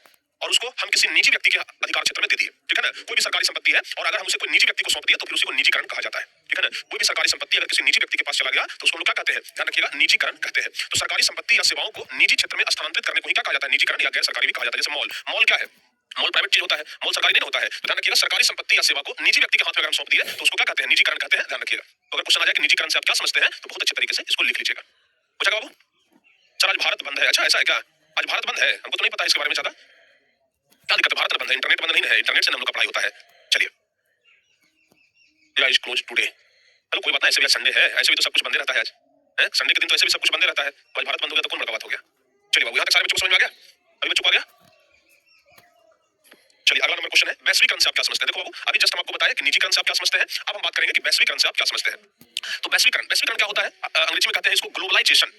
और उसको हम किसी निजी व्यक्ति के अधिकार क्षेत्र में दे दिए, ठीक है ना, कोई भी सरकारी संपत्ति है और अगर हम उसे कोई निजी व्यक्ति को सौंप दिए तो फिर उसी को निजीकरण कहा जाता है, ठीक है ना। कोई भी सरकारी संपत्ति अगर किसी निजी व्यक्ति के पास चला गया तो उसको लोग क्या कहते हैं? ध्यान रखिएगा, निजीकरण कहते हैं। तो सरकारी संपत्ति या सेवाओं को निजी क्षेत्र में स्थानांतरित करने को ही क्या कहा जाता है? निजीकरण या गैर सरकारी भी कहा जाता है। जैसे मॉल क्या है? मॉल प्राइवेट चीज होता है, मॉल सरकारी नहीं होता है। तो ध्यान रखिएगा, सरकारी संपत्ति या सेवा को निजी व्यक्ति के हाथ में अगर हम सौंप दिए तो उसको क्या कहते हैं? निजीकरण कहते हैं। ध्यान रखिएगा। तो अगर क्वेश्चन आ जाए कि निजीकरण से आप क्या समझते हैं तो बहुत अच्छे तरीके से इसको लिख लीजिएगा। पूछा बाबू? सर आज भारत बंद है। अच्छा ऐसा है क्या? आज भारत बंद है, हमको तो नहीं पता इसके बारे में ज्यादा। क्या दिक्कत है? भारत बंद है, इंटरनेट बंद नहीं है, इंटरनेट से हम लोग का पढ़ाई होता है। चलिए इज क्लोज टुडे। चलो कोई बात नहीं, ऐसे भी आज संडे है, ऐसे भी तो सब कुछ बंदे रहता है आज है? संडे के दिन तो ऐसे भी सब कुछ बंदे रहता है। आज भारत बंद हो गया तो कौन बड़ा बात हो गया? चलिए बाबू, यहाँ तक सारे बच्चों को समझ में आ गया? अभी बच्चों को आ गया? चलिए अगला नंबर क्वेश्चन है, वैश्वीकरण से आप क्या समझते हैं? देखो बाबू, अभी जस्ट हम आपको बताया कि निजीकरण से आप क्या समझते हैं, अब हम बात करेंगे कि वैश्वीकरण से आप क्या समझते हैं। तो वैश्वीकरण क्या होता है? अंग्रेजी में कहते हैं इसको ग्लोबलाइजेशन।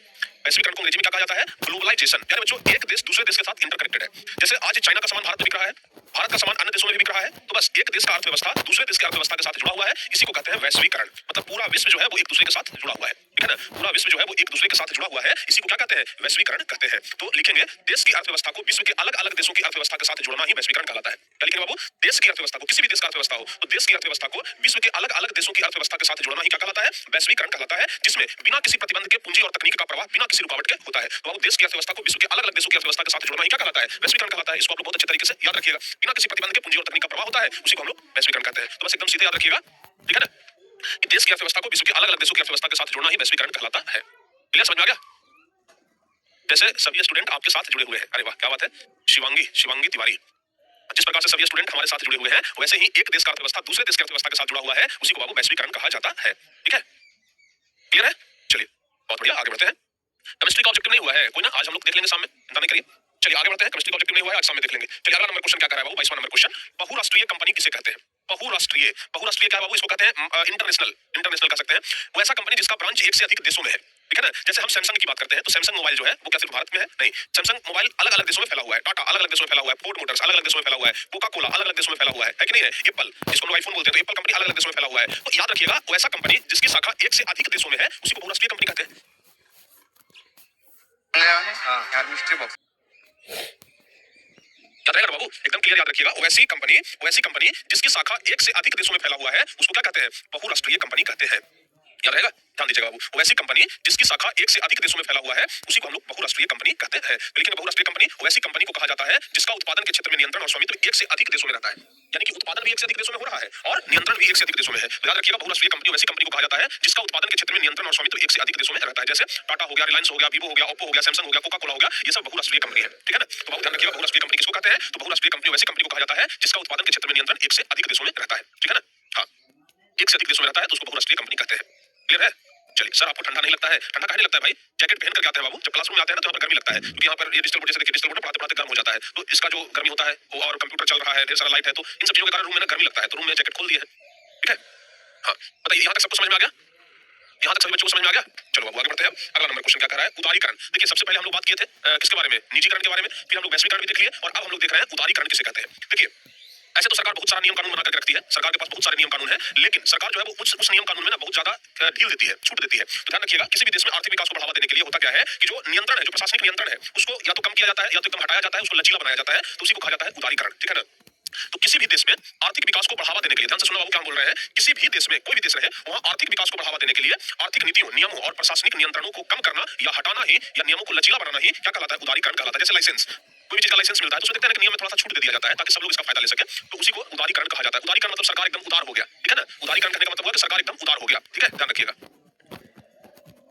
वैश्वीकरण को अंग्रेजी में क्या कहा जाता है? ग्लोबलाइजेशन। यानी बच्चों एक देश दूसरे देश के साथ इंटरकनेक्टेड है। जैसे आज चाइना का सामान भारत में बिक रहा है, भारत का सामान अन्य देशों में भी बिक रहा है, तो बस एक देश का अर्थव्यवस्था दूसरे देश की अर्थव्यवस्था के साथ जुड़ा हुआ है, इसी को कहते हैं वैश्वीकरण। मतलब पूरा विश्व जो है वो एक दूसरे के साथ जुड़ा हुआ है, ठीक है ना, पूरा विश्व जो है वो एक दूसरे के साथ जुड़ा हुआ है, इसी को क्या कहते हैं? वैश्वीकरण कहते हैं। तो लिखेंगे देश की अर्थव्यवस्था को विश्व के अलग अलग देशों की अर्थव्यवस्था के साथ जोड़ना ही वैश्वीकरण कहलाता है। क्या लिखेंगे बाबू? देश की अर्थव्यवस्था को, किसी भी देश का अर्थव्यवस्था हो तो देश की अर्थव्यवस्था को विश्व के अलग अलग देशों की अर्थव्यवस्था के साथ जोड़ना ही क्या कहलाता है? वैश्वीकरण कहलाता है, जिसमें बिना किसी प्रतिबंध के पूंजी और तकनीक का प्रवाह बिना किसी रुकावट के होता है। तो बाबू देश की अर्थव्यवस्था को विश्व के अलग अलग देशों की अर्थव्यवस्था के साथ जोड़ना ही क्या कहलाता है? वैश्वीकरण कहलाता है। इसको आप लोग बहुत अच्छे तरीके से याद रखिएगा, बिना किसी प्रतिबंध के पूंजी और तकनीक का प्रवाह होता है, उसी को हम लोग वैश्वीकरण कहते हैं। तो बस एकदम सीधे याद रखिएगा, ठीक है ना, कि देश की अर्थव्यवस्था को विश्व के अलग अलग देशों की अर्थव्यवस्था के साथ जोड़ना ही वैश्वीकरण कहलाता है। क्लियर, समझ में आ गया? जैसे सभी स्टूडेंट आपके साथ जुड़े हुए हैं, अरे वाह क्या बात है, शिवांगी तिवारी, जिस प्रकार से सभी स्टूडेंट हमारे साथ जुड़े हुए हैं वैसे ही एक देश का अर्थव्यवस्था दूसरे देश की अर्थव्यवस्था के साथ जुड़ा हुआ है, उसी को बाबू वैश्वीकरण कहा जाता है। ठीक है, क्लियर है? चलिए बहुत बढ़िया, आगे बढ़ते हैं। केमिस्ट्री का ऑब्जेक्टिव नहीं हुआ है कोई ना, आज हम लोग देख लेंगे सामने, चिंता नहीं करिए। चलिए आगे बढ़ते हैं, केमिस्ट्री का ऑब्जेक्टिव नहीं हुआ है, आज सामने देख लेंगे। चलिए अगला नंबर क्वेश्चन क्या कर रहा है बाबू? 22वां नंबर क्वेश्चन, बहुराष्ट्रीय कंपनी किसे कहते हैं? बहुराष्ट्रीय क्या है बाबू? इसको कहते हैं इंटरनेशनल कह सकते हैं। वो ऐसा कंपनी जिसका ब्रांच एक से अधिक देशों में है, ठीक है ना। जैसे हम सैमसंग की बात करते हैं तो सैमसंग मोबाइल जो है वो क्या सिर्फ भारत में है? नहीं, सैमसंग मोबाइल अलग अलग देशों में फैला हुआ है, टाटा अलग अलग देशों में फैला हुआ है, फोर्ड मोटर्स अलग अलग देशों में फैला हुआ है, कोका कोला अलग अलग देशों में फैला हुआ है कि नहीं है? एप्पल, जिसको लोग आईफोन बोलते हैं, तो एप्पल कंपनी अलग अलग देशों में फैला हुआ है। तो याद रखिएगा, वो ऐसा कंपनी जिसकी शाखा एक से अधिक देशों में है, उसी को बहुराष्ट्रीय कंपनी कहते हैं। याद रहेगा बाबू, एकदम क्लियर याद रखिएगा। वैसी कंपनी जिसकी शाखा एक से अधिक देशों में फैला हुआ है, उसको क्या कहते हैं? बहुराष्ट्रीय कंपनी कहते हैं। याद रहेगा, ध्यान दीजिएगा बाबू। वैसी कंपनी जिसकी शाखा एक से अधिक देशों में फैला हुआ है उसी को हम लोग बहुराष्ट्रीय कंपनी कहते हैं। लेकिन बहुराष्ट्रीय कंपनी वैसी कंपनी को कहा जाता है जिसका उत्पादन के क्षेत्र में नियंत्रण और स्वामित्व एक से अधिक देशों में रहता है। यानी कि उत्पादन भी एक से अधिक देशों में हो रहा है और नियंत्रण भी एक से अधिक देशों में है। तो याद रखिएगा, बहुराष्ट्रीय कंपनी वैसी कंपनी को कहा जाता है जिसका उत्पादन के क्षेत्र में नियंत्रण और स्वामित्व एक से अधिक देशों में रहता है। जैसे टाटा हो गया, रिलायंस हो गया, वीवो हो गया, ओप्पो हो गया, सैमसंग हो गया, कोका कोला हो गया, ये सब बहुराष्ट्रीय कंपनी है। ठीक है ना? तो बहुत ध्यान रखिएगा, बहुराष्ट्रीय कंपनी किसको कहते हैं? तो बहुराष्ट्रीय कंपनी वैसी कंपनी को कहा जाता है जिसका उत्पादन के क्षेत्र में नियंत्रण एक से अधिक देशों में रहता है। ठीक है ना? हाँ, एक से अधिक देशों में रहता है तो उसको बहुराष्ट्रीय कंपनी कहते हैं। क्लियर है? चलिए सर, आपको ठंडा नहीं लगता है? ठंडा काहे नहीं लगता है भाई? जैकेट पहन करके आते हैं बाबू। जब क्लासरूम में आते हैं ना तो यहाँ पर गर्मी लगता है, क्योंकि यहाँ पर ये डिजिटल बोर्ड जैसे देखिए, डिजिटल बोर्ड पढ़ाते पढ़ाते गर्म हो जाता है, तो इसका जो गर्मी होता है वो, और कंप्यूटर चल रहा है, ढेर सारा लाइट है, तो इन सब चीजों के कारण रूम में ना गर्मी लगता है, तो रूम में जैकेट खोल दिए है। ठीक है? हाँ, बताइए, यहाँ तक सबको समझ में आ गया? यहाँ तक सभी बच्चों को समझ में आ गया? चलो बाबू आगे बढ़ते हैं। अगला नंबर क्वेश्चन क्या कह रहा है? उदारीकरण। देखिए, सबसे पहले हम लोग बात किए थे किसके बारे में? निजीकरण के बारे में। फिर हम लोग वैश्वीकरण भी देख लिए और अब हम लोग देख रहे हैं उदारीकरण किसे कहते हैं। देखिए, ऐसे तो सरकार बहुत सारा नियम कानून बना करके रखती है, सरकार के पास बहुत सारे नियम कानून है, लेकिन सरकार जो है वो उस नियम कानून में ना बहुत ज्यादा ढील देती है, छूट देती है। तो ध्यान रखिएगा, किसी भी देश में आर्थिक विकास को बढ़ावा देने के लिए होता क्या है कि जो नियंत्रण है, जो प्रशासनिक नियंत्रण है, उसको या तो कम किया जाता है या तो एकदम हटाया जाता है, उसको लचीला बनाया जाता है, तो उसी को कहा जाता है उदारीकरण। ठीक है ना? तो किसी भी देश में आर्थिक विकास को बढ़ावा देने के लिए, ध्यान से सुनो बाबू क्या बोल रहे हैं, किसी भी देश में, कोई भी देश रहे, वहां आर्थिक विकास को बढ़ावा देने के लिए आर्थिक नीतियों, नियमों और प्रशासनिक नियंत्रणों को कम करना या हटाना ही, या नियमों को लचीला बनाना ही क्या कहलाता है? उदारीकरण कहलाता है। जैसे लाइसेंस, कोई भी चीज का लाइसेंस मिलता है तो उसमें देखते हैं कि नियम में थोड़ा सा छूट दे दिया जाता है ताकि सब लोग इसका फायदा ले सके, तो उसी को उदारीकरण कहा जाता है। उदारीकरण मतलब सरकार एकदम उदार हो गया। ठीक है ना? उदारीकरण कहने का मतलब हुआ कि सरकार एकदम उदार हो गया। ठीक है, ध्यान रखिएगा।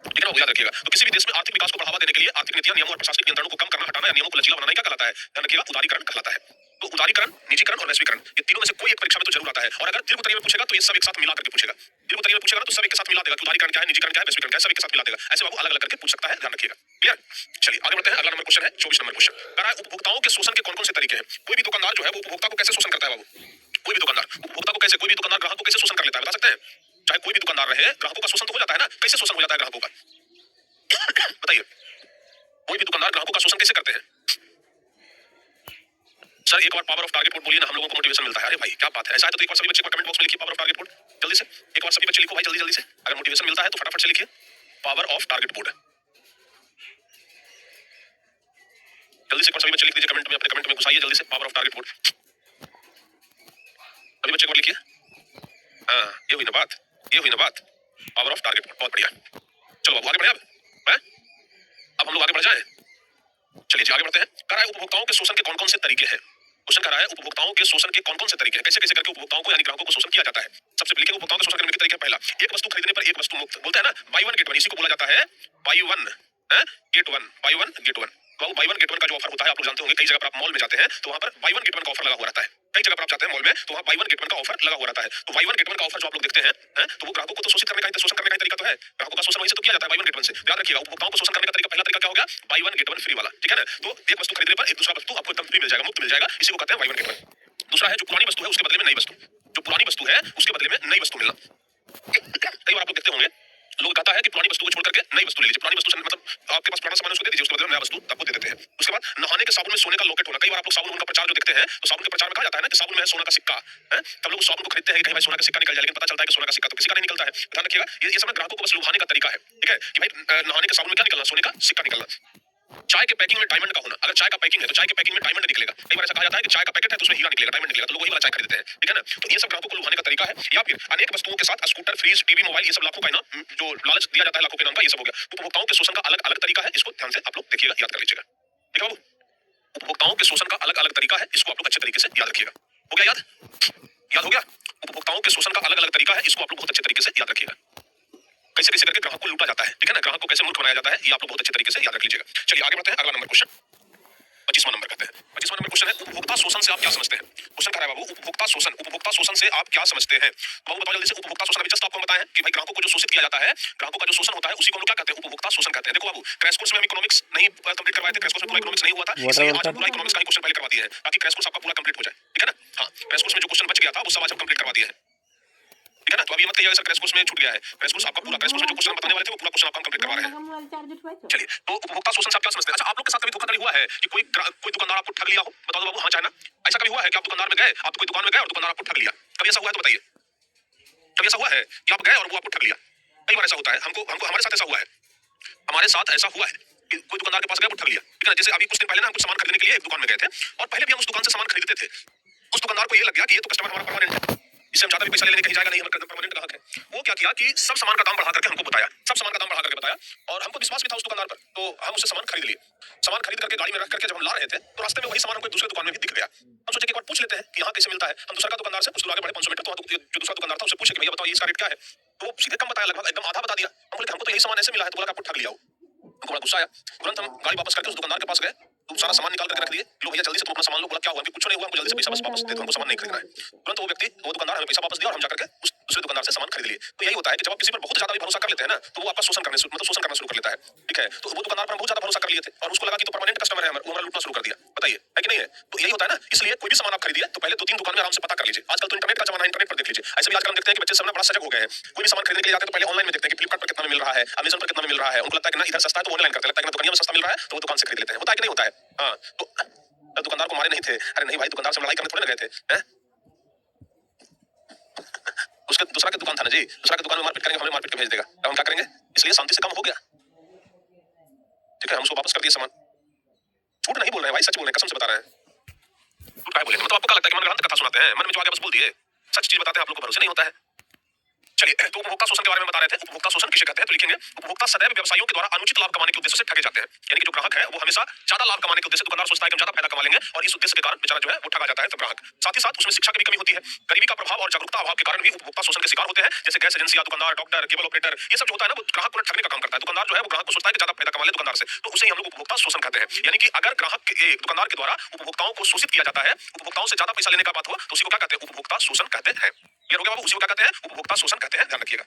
ठीक है ना? याद रखिएगा, तो किसी भी देश में आर्थिक विकास को बढ़ावा देने के लिए आर्थिक नीतियां, नियमों और प्रशासनिक नियंत्रणों को कम करना, हटाना या नियमों को लचीला बनाना क्या कहलाता है? ध्यान रखिएगा, उदारीकरण कहलाता है। तो उदारीकरण, निजीकरण और वैश्वीकरण, ये तीनों में से कोई एक परीक्षा में तो जरूर आता है, और अगर दीर्घ उत्तरीय में पूछेगा तो ये सब एक साथ मिला करके पूछेगा। दीर्घ उत्तरीय में पूछेगा तो सब एक साथ मिला देगा कि उदारीकरण क्या है, निजीकरण क्या है, वैश्वीकरण क्या है, सब एक साथ मिला देगा। ऐसे बाबू अलग अलग करके पूछ सकता है, ध्यान रखिएगा। क्लियर? चलिए आगे बढ़ते हैं। अगला नंबर क्वेश्चन है 24 नंबर क्वेश्चन। कह रहा है उपभोक्ताओं के शोषण के कौन कौन से तरीके हैं? कोई भी दुकानदार जो है वो उपभोक्ता को कैसे शोषण करता है बाबू? कोई भी दुकानदार उपभोक्ता को कैसे, कोई भी दुकानदार ग्राहक को कैसे शोषण कर लेता है, बता सकते हैं? चाहे कोई भी दुकानदार रहे, ग्राहकों का शोषण तो हो जाता है ना, कैसे शोषण हो जाता है ग्राहकों का? बताइए, कोई भी दुकानदार ग्राहकों का शोषण कैसे करते हैं? सर एक बार पावर ऑफ टारगेट बोर्ड बोलिए ना, हम लोगों को मोटिवेशन मिलता है। अरे भाई क्या बात है, ऐसा है तो एक बार सभी बच्चे कमेंट बॉक्स में लिखिए पावर ऑफ टारगेट बोर्ड, जल्दी से एक बार सभी बच्चे लिखो भाई, जल्दी जल्दी से। अगर मोटिवेशन मिलता है तो फटाफट से लिखिए पावर ऑफ टारगेट बोर्ड। जल्दी से एक बार सभी बच्चे लिख दीजिए कमेंट में, अपने कमेंट में घुसाइए जल्दी से पावर ऑफ टारगेट बोर्ड। सभी बच्चे एक बार लिखिए। हाँ, ये हुई ना बात, ये हुई ना बात, पावर ऑफ टारगेट बोर्ड, बहुत बढ़िया। चलो बाबू आगे बढ़े अब हम लोग आगे बढ़ जाएं। चलिए जी आगे बढ़ते हैं। कह रहा है उपभोक्ताओं के शोषण के कौन कौन से तरीके हैं? क्वेश्चन कर रहा है उपभोक्ताओं के शोषण के कौन कौन से तरीके हैं, कैसे कैसे करके उपभोक्ताओं को यानी ग्राहकों को शोषण किया जाता है। सबसे पहले उपभोक्ताओं के शोषण करने के तरीके, पहला, एक वस्तु खरीदने पर एक वस्तु मुफ्त, बोलते हैं ना बाई वन गेट वन, इसी को बोला जाता है by one get one, by one get one. तो बाई वन गेट वन का जो ऑफर होता है आप लोग जानते होंगे, कई जगह पर आप मॉल में जाते हैं तो वहां पर बाई वन गेट वन का ऑफर लगा हुआ रहता है। कई जगह पर आप जाते हैं मॉल में तो वहां बाई वन गेट वन का ऑफर लगा हुआ रहता है। तो बाई वन गेट वन का ऑफर जो आप लोग देखते हैं, तो वो ग्राहकों को तो शोषित करने का, शोषण करने का तरीका तो है, ग्राहकों का शोषण वहीं से तो किया जाता है बाई वन गेट वन से। याद रखिएगा, उपभोक्ताओं को शोषण करने का तरीका, पहला तरीका क्या हो गया? By one get one free वाला। ठीक है ना? तो एक वस्तु खरीदने पर एक दूसरा वस्तु आपको एकदम फ्री मिल जाएगा, मुफ्त मिल जाएगा, इसी को कहते हैं बाई वन गेट वन। दूसरा है जो पुरानी वस्तु है उसके बदले में नई वस्तु, जो पुरानी वस्तु है उसके बदले में नई वस्तु मिलना। कई बार आप लोग देखते होंगे लोग कहता है कि पुरानी वस्तु को छोड़ करके नई वस्तु ले लीजिए। पुरानी वस्तु से मतलब आपके पास पुराना सामान उसको दे दीजिए, उसके बदले में नया वस्तु आपको दे देते हैं। उसके बाद नहाने के साबुन में सोने का लॉकेट होना। कई बार आप लोग साबुन उनका प्रचार जो देखते हैं तो साबुन के प्रचार में कहा जाता है ना कि साबुन में है सोना का सिक्का, है तब लोग साबुन को खरीदते हैं कि कहीं भाई सोना का सिक्का निकल जाए, लेकिन पता चलता है कि सोना का सिक्का तो किसी का नहीं निकलता है। ध्यान रखिएगा, ये सब ग्राहकों को बस लुभाने का तरीका है। ठीक है कि भाई नहाने के साबुन में क्या निकलना? सोने का सिक्का निकलना। चाय के पैकिंग में डायमंड का होना, अगर चाय का पैकिंग है तो चाय के पैकिंग में डायमंड निकलेगा। कई बार ऐसा कहा जाता है कि चाय का पैकेट है तो उसमें हीरा निकलेगा, डायमंड निकलेगा, तो लोग वही वाला चाय खरीदते हैं। ठीक है ना? तो ये सब ग्राहकों को लुभाने का तरीका है। या फिर अनेक वस्तुओं के साथ स्कूटर, फ्रीज, टीवी, मोबाइल, ये सब लाखों का इनाम जो लालच दिया जाता है लाखों के नाम का, ये सब हो गया। उपभोक्ताओं के शोषण का अलग अलग तरीका है, इसको ध्यान से आप लोग देखिएगा, याद कर लीजिएगा। ठीक है बाबू, उपभोक्ताओं के शोषण का अलग अलग तरीका है, इसको आप लोग अच्छे तरीके से याद रखिएगा। हो गया याद? याद हो गया? उपभोक्ताओं के शोषण का अलग अलग तरीका है, इसको आप लोग बहुत अच्छे तरीके से याद रखिएगा। कैसे कैसे करके ग्राहक को लूटा जाता है। ठीक है ना? ग्राहक को कैसे मूर्ख बनाया जाता है, ये आप लोग बहुत अच्छे तरीके से याद रख लीजिएगा। चलिए आगे बढ़ते हैं। अगला नंबर क्वेश्चन 25वां नंबर कहते हैं। 25वां नंबर क्वेश्चन है उपभोक्ता शोषण से आप क्या समझते हैं? क्वेश्चन कर रहा है बाबू उपभोक्ता शोषण से आप क्या समझते हैं? बाबू बताओ जल्दी से। उपभोक्ता शोषण अभी जस्ट आपको बताया है कि भाई ग्राहकों को जो शोषित किया जाता है, ग्राहकों का जो शोषण होता है उसी को हम लोग क्या कहते हैं? उपभोक्ता शोषण कहते हैं। देखो बाबू, क्रैश कोर्स में हम इकोनॉमिक्स नहीं कंप्लीट करवाए थे, क्रैश कोर्स में पूरा इकोनॉमिक्स नहीं हुआ था, इसलिए आज पूरा इकोनॉमिक्स का क्वेश्चन पहले करवा दिए हैं ताकि क्रैश कोर्स आपका पूरा कंप्लीट हो जाए। ठीक है ना? हां, क्रैश कोर्स में जो क्वेश्चन बच गया था वो सब आज हम कंप्लीट करवा दिए हैं। ठीक है ना? तो अभी मत कहिएगा सर क्रैश कोर्स में छूट गया है। क्रैश कोर्स आपका पूरा, क्रैश कोर्स में जो क्वेश्चन बताने वाले थे वो पूरा क्वेश्चन आपका कंप्लीट करवा रहे हैं। चलिए, तो उपभोक्ता शोषण से आप क्या समझते हैं? अच्छा, आप लोग के साथ कभी धोखाधड़ी हुआ है कि कोई दुकानदार आपको ठग लिया हो? बता दो बाबू, हां चाहे ना। ऐसा कभी हुआ है कि आप दुकानदार में गए, आप कोई दुकान में गए और दुकानदार आपको ठग लिया? कभी ऐसा हुआ है तो बताइए। कभी ऐसा हुआ है कि आप गए और वो आपको ठग लिया? कई बार ऐसा होता है, हमको हमारे साथ ऐसा हुआ है। हमारे साथ ऐसा हुआ है कि कोई दुकानदार के पास गए, वो ठग लिया। ठीक है? जैसे अभी कुछ दिन पहले ना हम कुछ सामान खरीदने के लिए एक दुकान में गए थे और पहले भी हम उस दुकान से सामान खरीदते थे। उस दुकानदार को ये लग गया कि ये तो कस्टमर हमारा परमानेंट है, इससे हम ज्यादा भी पैसा लेने कहीं जाएगा नहीं, हमारा परमानेंट ग्राहक है। वो क्या किया कि सब सामान का दाम बढ़ा करके हमको बताया, सब सामान का दाम बढ़ा करके बताया, और हमको विश्वास भी था उस दुकानदार पर, तो हम उससे सामान खरीद लिए। सामान खरीद करके गाड़ी में रख करके जब हम ला रहे थे तो रास्ते में वही सामान हमको दूसरे दुकान में भी दिख गया। हम सोचे कि एक बार पूछ लेते हैं कि यहाँ कैसे मिलता है। हम दूसरा का दुकानदार से कुछ दूर आगे बढ़े 500 मीटर, तो जो दूसरा दुकानदार था उससे पूछे कि भैया बताओ इसका रेट क्या है, तो वो सीधे कम बताया, लगभग एकदम आधा बता दिया। हम बोले हमको तो यही सामान ऐसे मिला है, तो बोला आपको ठग लिया हो। हमको बड़ा गुस्सा आया, तुरंत हम गाड़ी वापस करके उस दुकानदार के पास गए, तो सारा सामान निकाल करके रख दिए। लो भैया जल्दी से तुम अपना सामान लो। बोला क्या हुआ? कुछ नहीं हुआ, हमको जल्दी से पैसा बस वापस दे दो, हमको सामान नहीं खरीदना है। तुरंत वो व्यक्ति, वो दुकानदार हमें पैसा वापस दिया और हम जाकर के उस दूसरे दुकानदार से सामान खरीद लिए। तो यही होता है कि जब आप किसी पर बहुत ज्यादा भी भरोसा कर लेते हैं ना, तो वो आपका शोषण करना शुरू कर लेता है। ठीक है, तो वो दुकानदार पर हम बहुत ज्यादा भरोसा कर लिए थे और उसको लगा कि तो परमानेंट कस्टमर है, वो हमारा लूटना शुरू कर दिया। बताइए है कि नहीं है? तो यही होता है ना, इसलिए कोई भी सामान आप खरीदिए तो पहले 2-3 दुकान में आराम से पता कर लीजिए। आजकल तो इंटरनेट का जमाना है, इंटरनेट पर देख लीजिए। ऐसे भी आजकल हम देखते हैं कि बच्चे सब ना बड़ा सजग हो गए हैं। कोई भी सामान खरीदने के लिए जाते हैं तो पहले ऑनलाइन में देखते हैं कि फ्लिपकार्ट पर कितना में मिल रहा है, अमेज़न पर कितना में मिल रहा है। उनको लगता है कि ना इधर सस्ता है तो ऑनलाइन करते हैं, लगता है कि दुकान में सस्ता मिल रहा है तो वो दुकान से खरीद लेते हैं। होता है कि नहीं होता है? हाँ, तो दुकानदार को मारे नहीं थे। अरे नहीं भाई, दुकानदार से लड़ाई करने थोड़ी ना गए थे, हैं? उसका दूसरा का दुकान था ना जी, दूसरा की दुकान में मारपीट करेंगे, हमें मारपीट के भेज देगा, अब हम क्या करेंगे? इसलिए शांति से काम हो गया। ठीक है, हम उसको वापस कर दिए सामान। झूठ नहीं बोल रहे हैं भाई, सच बोल रहे हैं, कसम से बता रहे हैं। झूठ काहे बोलेंगे? मतलब आपको क्या लगता है कि मन गलत कथा सुनाते हैं? मन में जो आ गया बस बोल दिए। सच चीज बताते हैं, आप लोग को भरोसा नहीं होता है। चलिए, तो उपभोक्ता शोषण के बारे में बता रहे थे। उपभोक्ता शोषण किसे कहते हैं? तो लिखेंगे उपभोक्ता सदैव व्यवसायियों के द्वारा अनुचित लाभ कमाने के उद्देश्य से ठगे जाते हैं। यानी कि जो ग्राहक है वो हमेशा ज्यादा लाभ कमाने के उद्देश्य से, दुकानदार सोचता है कि हम ज्यादा फायदा कमा लेंगे और इस उद्देश्य के कारण बेचारा जो है वो ठगा जाता है तो ग्राहक। साथ ही साथ उसमें शिक्षा की भी कमी होती है। गरीबी का प्रभाव और जागरूकता अभाव के कारण भी उपभोक्ता शोषण के शिकार होते हैं। जैसे गैस एजेंसी, दुकानदार, डॉक्टर, केबल ऑपरेटर, ये सब जो होता है ना, वो ग्राहक को ठगने का काम करता है। दुकानदार जो है वो ग्राहक को सोचता है कि ज्यादा फायदा कमा ले दुकानदार से, तो उसे ही हम लोग उपभोक्ता शोषण कहते हैं। यानी कि अगर ग्राहक के दुकानदार के द्वारा उपभोक्ताओं को शोषित किया जाता है, उपभोक्ताओं से ज्यादा पैसा लेने का बात हो, तो उसी को क्या कहते हैं? उपभोक्ता शोषण कहते हैं। क्लियर हो गया बाबू? उसी को क्या कहते हैं? उपभोक्ता शोषण कहते हैं, ध्यान रखिएगा।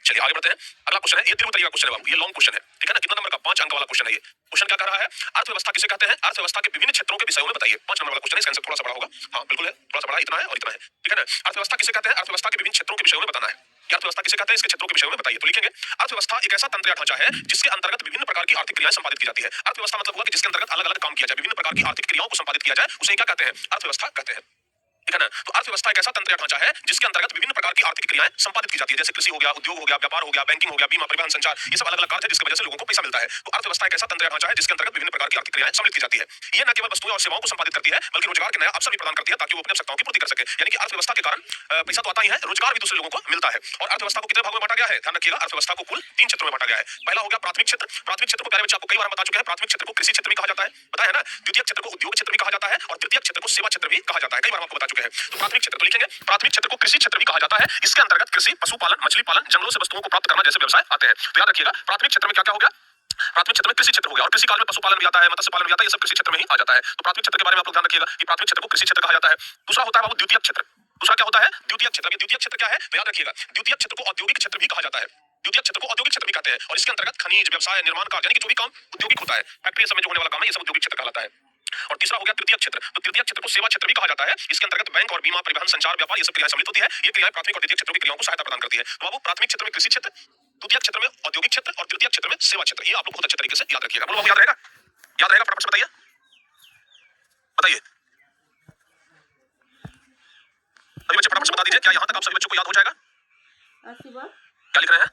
चलिए आगे बढ़ते हैं। अगला क्वेश्चन है, ये दिल उतरिएगा क्वेश्चन है बाबू, ये लॉन्ग क्वेश्चन है। ठीक है ना? कितना नंबर का? 5 अंक वाला क्वेश्चन है ये। क्वेश्चन क्या कर रहा है? अर्थव्यवस्था किसे कहते हैं? अर्थव्यवस्था के विभिन्न क्षेत्रों के विषयों में बताइए। 5 नंबर वाला क्वेश्चन है, इसका आंसर थोड़ा सा बड़ा होगा। हाँ बिल्कुल है, थोड़ा सा बड़ा, इतना है और इतना है। ठीक है ना? अर्थव्यवस्था किसे कहते हैं? अर्थव्यवस्था के विभिन्न क्षेत्रों के विषयों में बताना है। अर्थव्यवस्था किसे कहते हैं? इसके क्षेत्रों के विषयों में बताइए। तो लिखेंगे अर्थव्यवस्था एक ऐसा तंत्र या ढांचा है जिसके अंतर्गत विभिन्न प्रकार की आर्थिक क्रियाएं संपादित की जाती है। अर्थव्यवस्था मतलब हुआ कि जिसके अंतर्गत अलग अलग काम किया जाए, विभिन्न प्रकार की आर्थिक क्रियाओं को संपादित किया जाए, उसे क्या कहते हैं? अर्थव्यवस्था कहते हैं। ठीक है ना? तो अर्थव्यवस्था एक ऐसा तंत्र या ढांचा है जिसके अंतर्गत विभिन्न प्रकार की आर्थिक क्रियाएं संपादित की जाती है। जैसे कृषि हो गया, उद्योग हो गया, व्यापार हो गया, बैंकिंग हो गया, बीमा, परिवहन, संचार, ये सब अलग अलग कार्य है जिसकी वजह से लोगों को पैसा मिलता है। तो अर्थव्यवस्था एक ऐसा तंत्र या ढांचा है जिसके अंतर्गत विभिन्न प्रकार की आर्थिक क्रियाएं सम्मिलित की जाती है। ये न केवल वस्तुओं और सेवाओं को संपादित करती है बल्कि रोजगार के नया अवसर भी प्रदान करती है ताकि वो अपनी आवश्यकताओं की पूर्ति कर सके। यानी कि अर्थव्यवस्था के कारण पैसा तो आता ही है, रोजगार भी दूसरे लोगों को मिलता है। और अर्थव्यवस्था को कितने भागों में बांटा गया है? ध्यान रखिएगा, अर्थव्यवस्था को कुल 3 क्षेत्रों में बांटा गया है। पहला हो गया प्राथमिक क्षेत्र। प्राथमिक क्षेत्र को प्यारे बच्चे आपको कई बार बता चुके हैं। प्राथमिक क्षेत्र को कृषि क्षेत्र भी कहा जाता है, बताया है ना? द्वितीय क्षेत्र को उद्योग क्षेत्र भी कहा जाता है और तृतीय क्षेत्र को सेवा क्षेत्र भी कहा जाता है। कई बार आपको बता चुके हैं। तो प्राथमिक क्षेत्र, तो लिखेंगे प्राथमिक क्षेत्र को कृषि क्षेत्र भी कहा जाता है। इसके अंतर्गत कृषि, पशुपालन, मछली पालन, जंगलों से वस्तुओं को प्राप्त करना जैसे व्यवसाय आते हैं। तो याद रखिएगा प्राथमिक क्षेत्र में क्या क्या हो गया? प्राथमिक क्षेत्र में कृषि क्षेत्र हो गया और कृषि काल में पशुपालन भी आता है, मत्स्य पालन भी आता है, ये सब कृषि क्षेत्र में ही आ जाता है। तो प्राथमिक क्षेत्र के बारे में आप लोग ध्यान रखिएगा कि प्राथमिक क्षेत्र को कृषि क्षेत्र कहा जाता है। दूसरा होता है बाबू द्वितीय क्षेत्र। दूसरा क्या होता है? द्वितीय क्षेत्र। ये द्वितीय क्षेत्र क्या है? तो याद रखिएगा द्वितीय क्षेत्र को औद्योगिक क्षेत्र भी कहा जाता है। द्वितीय क्षेत्र को औद्योगिक क्षेत्र भी कहते हैं और इसके अंतर्गत खनिज, व्यवसाय, निर्माण कार्य, यानी कि जो भी काम औद्योगिक होता है, फैक्ट्री सब में जो होने वाला काम है, ये सब औद्योगिक क्षेत्र कहलाता है। और तीसरा हो गया तृतीय क्षेत्र। तो तृतीय क्षेत्र को सेवा क्षेत्र भी कहा जाता है। इसके अंतर्गत बैंक और बीमा, परिवहन, संचार, व्यापार, ये सब क्रियाएं सम्मिलित होती है। ये क्रियाएं प्राथमिक और द्वितीय क्षेत्रों की क्रियाओं को सहायता प्रदान करती है। तो बाबू प्राथमिक क्षेत्र में कृषि क्षेत्र, द्वितीय क्षेत्र में औद्योगिक क्षेत्र और तृतीय क्षेत्र में सेवा क्षेत्र। ये आप लोग बहुत अच्छे तरीके से याद रखिएगा। बोलो बाबू, याद रहेगा? याद रहेगा? फटाफट से बताइए, बताइए सभी बच्चे, फटाफट से बता दीजिए। क्या यहाँ तक आप सभी बच्चों को याद हो जाएगा? क्या लिख रहे हैं?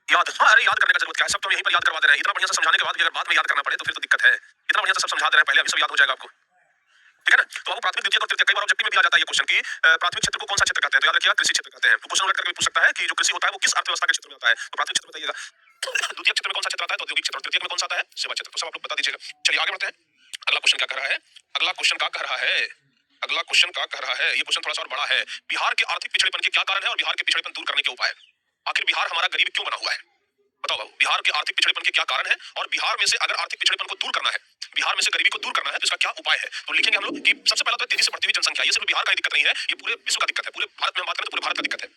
याद? हाँ, अरे याद करने का जरूरत क्या है, सब तो यहीं पर याद करवा दे रहे हैं। इतना बढ़िया से समझाने के बाद भी अगर बाद में याद करना पड़े तो फिर तो दिक्कत है। इतना बढ़िया से सब समझा दे रहे हैं पहले, अभी सब याद हो जाएगा आपको। ठीक है ना? तो आपको प्राथमिक, द्वितीय और तृतीय, कई बार ऑब्जेक्टिव में भी आ जाता है ये क्वेश्चन कि प्राथमिक क्षेत्र को कौन सा क्षेत्र कहते हैं? तो याद रखिएगा कृषि क्षेत्र कहते हैं। तो क्वेश्चन उलट करके भी पूछ सकता है कि जो कृषि होता है वो किस अर्थव्यवस्था के क्षेत्र में आता है? तो प्राथमिक क्षेत्र बताइएगा। द्वितीय क्षेत्र में कौन सा क्षेत्र आता है? तो औद्योगिक क्षेत्र। तृतीय में कौन सा आता है? सेवा क्षेत्र। तो सब आप लोग बता दीजिएगा। चलिए आगे बढ़ते हैं। अगला क्वेश्चन क्या कह रहा है? अगला क्वेश्चन क्या कह रहा है? अगला क्वेश्चन क्या कह रहा है? ये क्वेश्चन थोड़ा सा और बड़ा है। बिहार के आर्थिक पिछड़ेपन के क्या कारण है और बिहार के पिछड़ेपन दूर करने के उपाय? आखिर बिहार हमारा गरीब क्यों बना हुआ है? बताओ बाबू, बिहार के आर्थिक पिछड़ेपन के क्या कारण है और बिहार में से अगर आर्थिक पिछड़ेपन को दूर करना है, बिहार में से गरीबी को दूर करना है तो इसका क्या उपाय है? तो लिखेंगे हम लोग कि सबसे पहला तो तेजी से बढ़ती हुई जनसंख्या। ये सिर्फ बिहार का ही दिक्कत नहीं है, ये पूरे विश्व का दिक्कत है। पूरे भारत में हम बात करें तो पूरे भारत का दिक्कत है।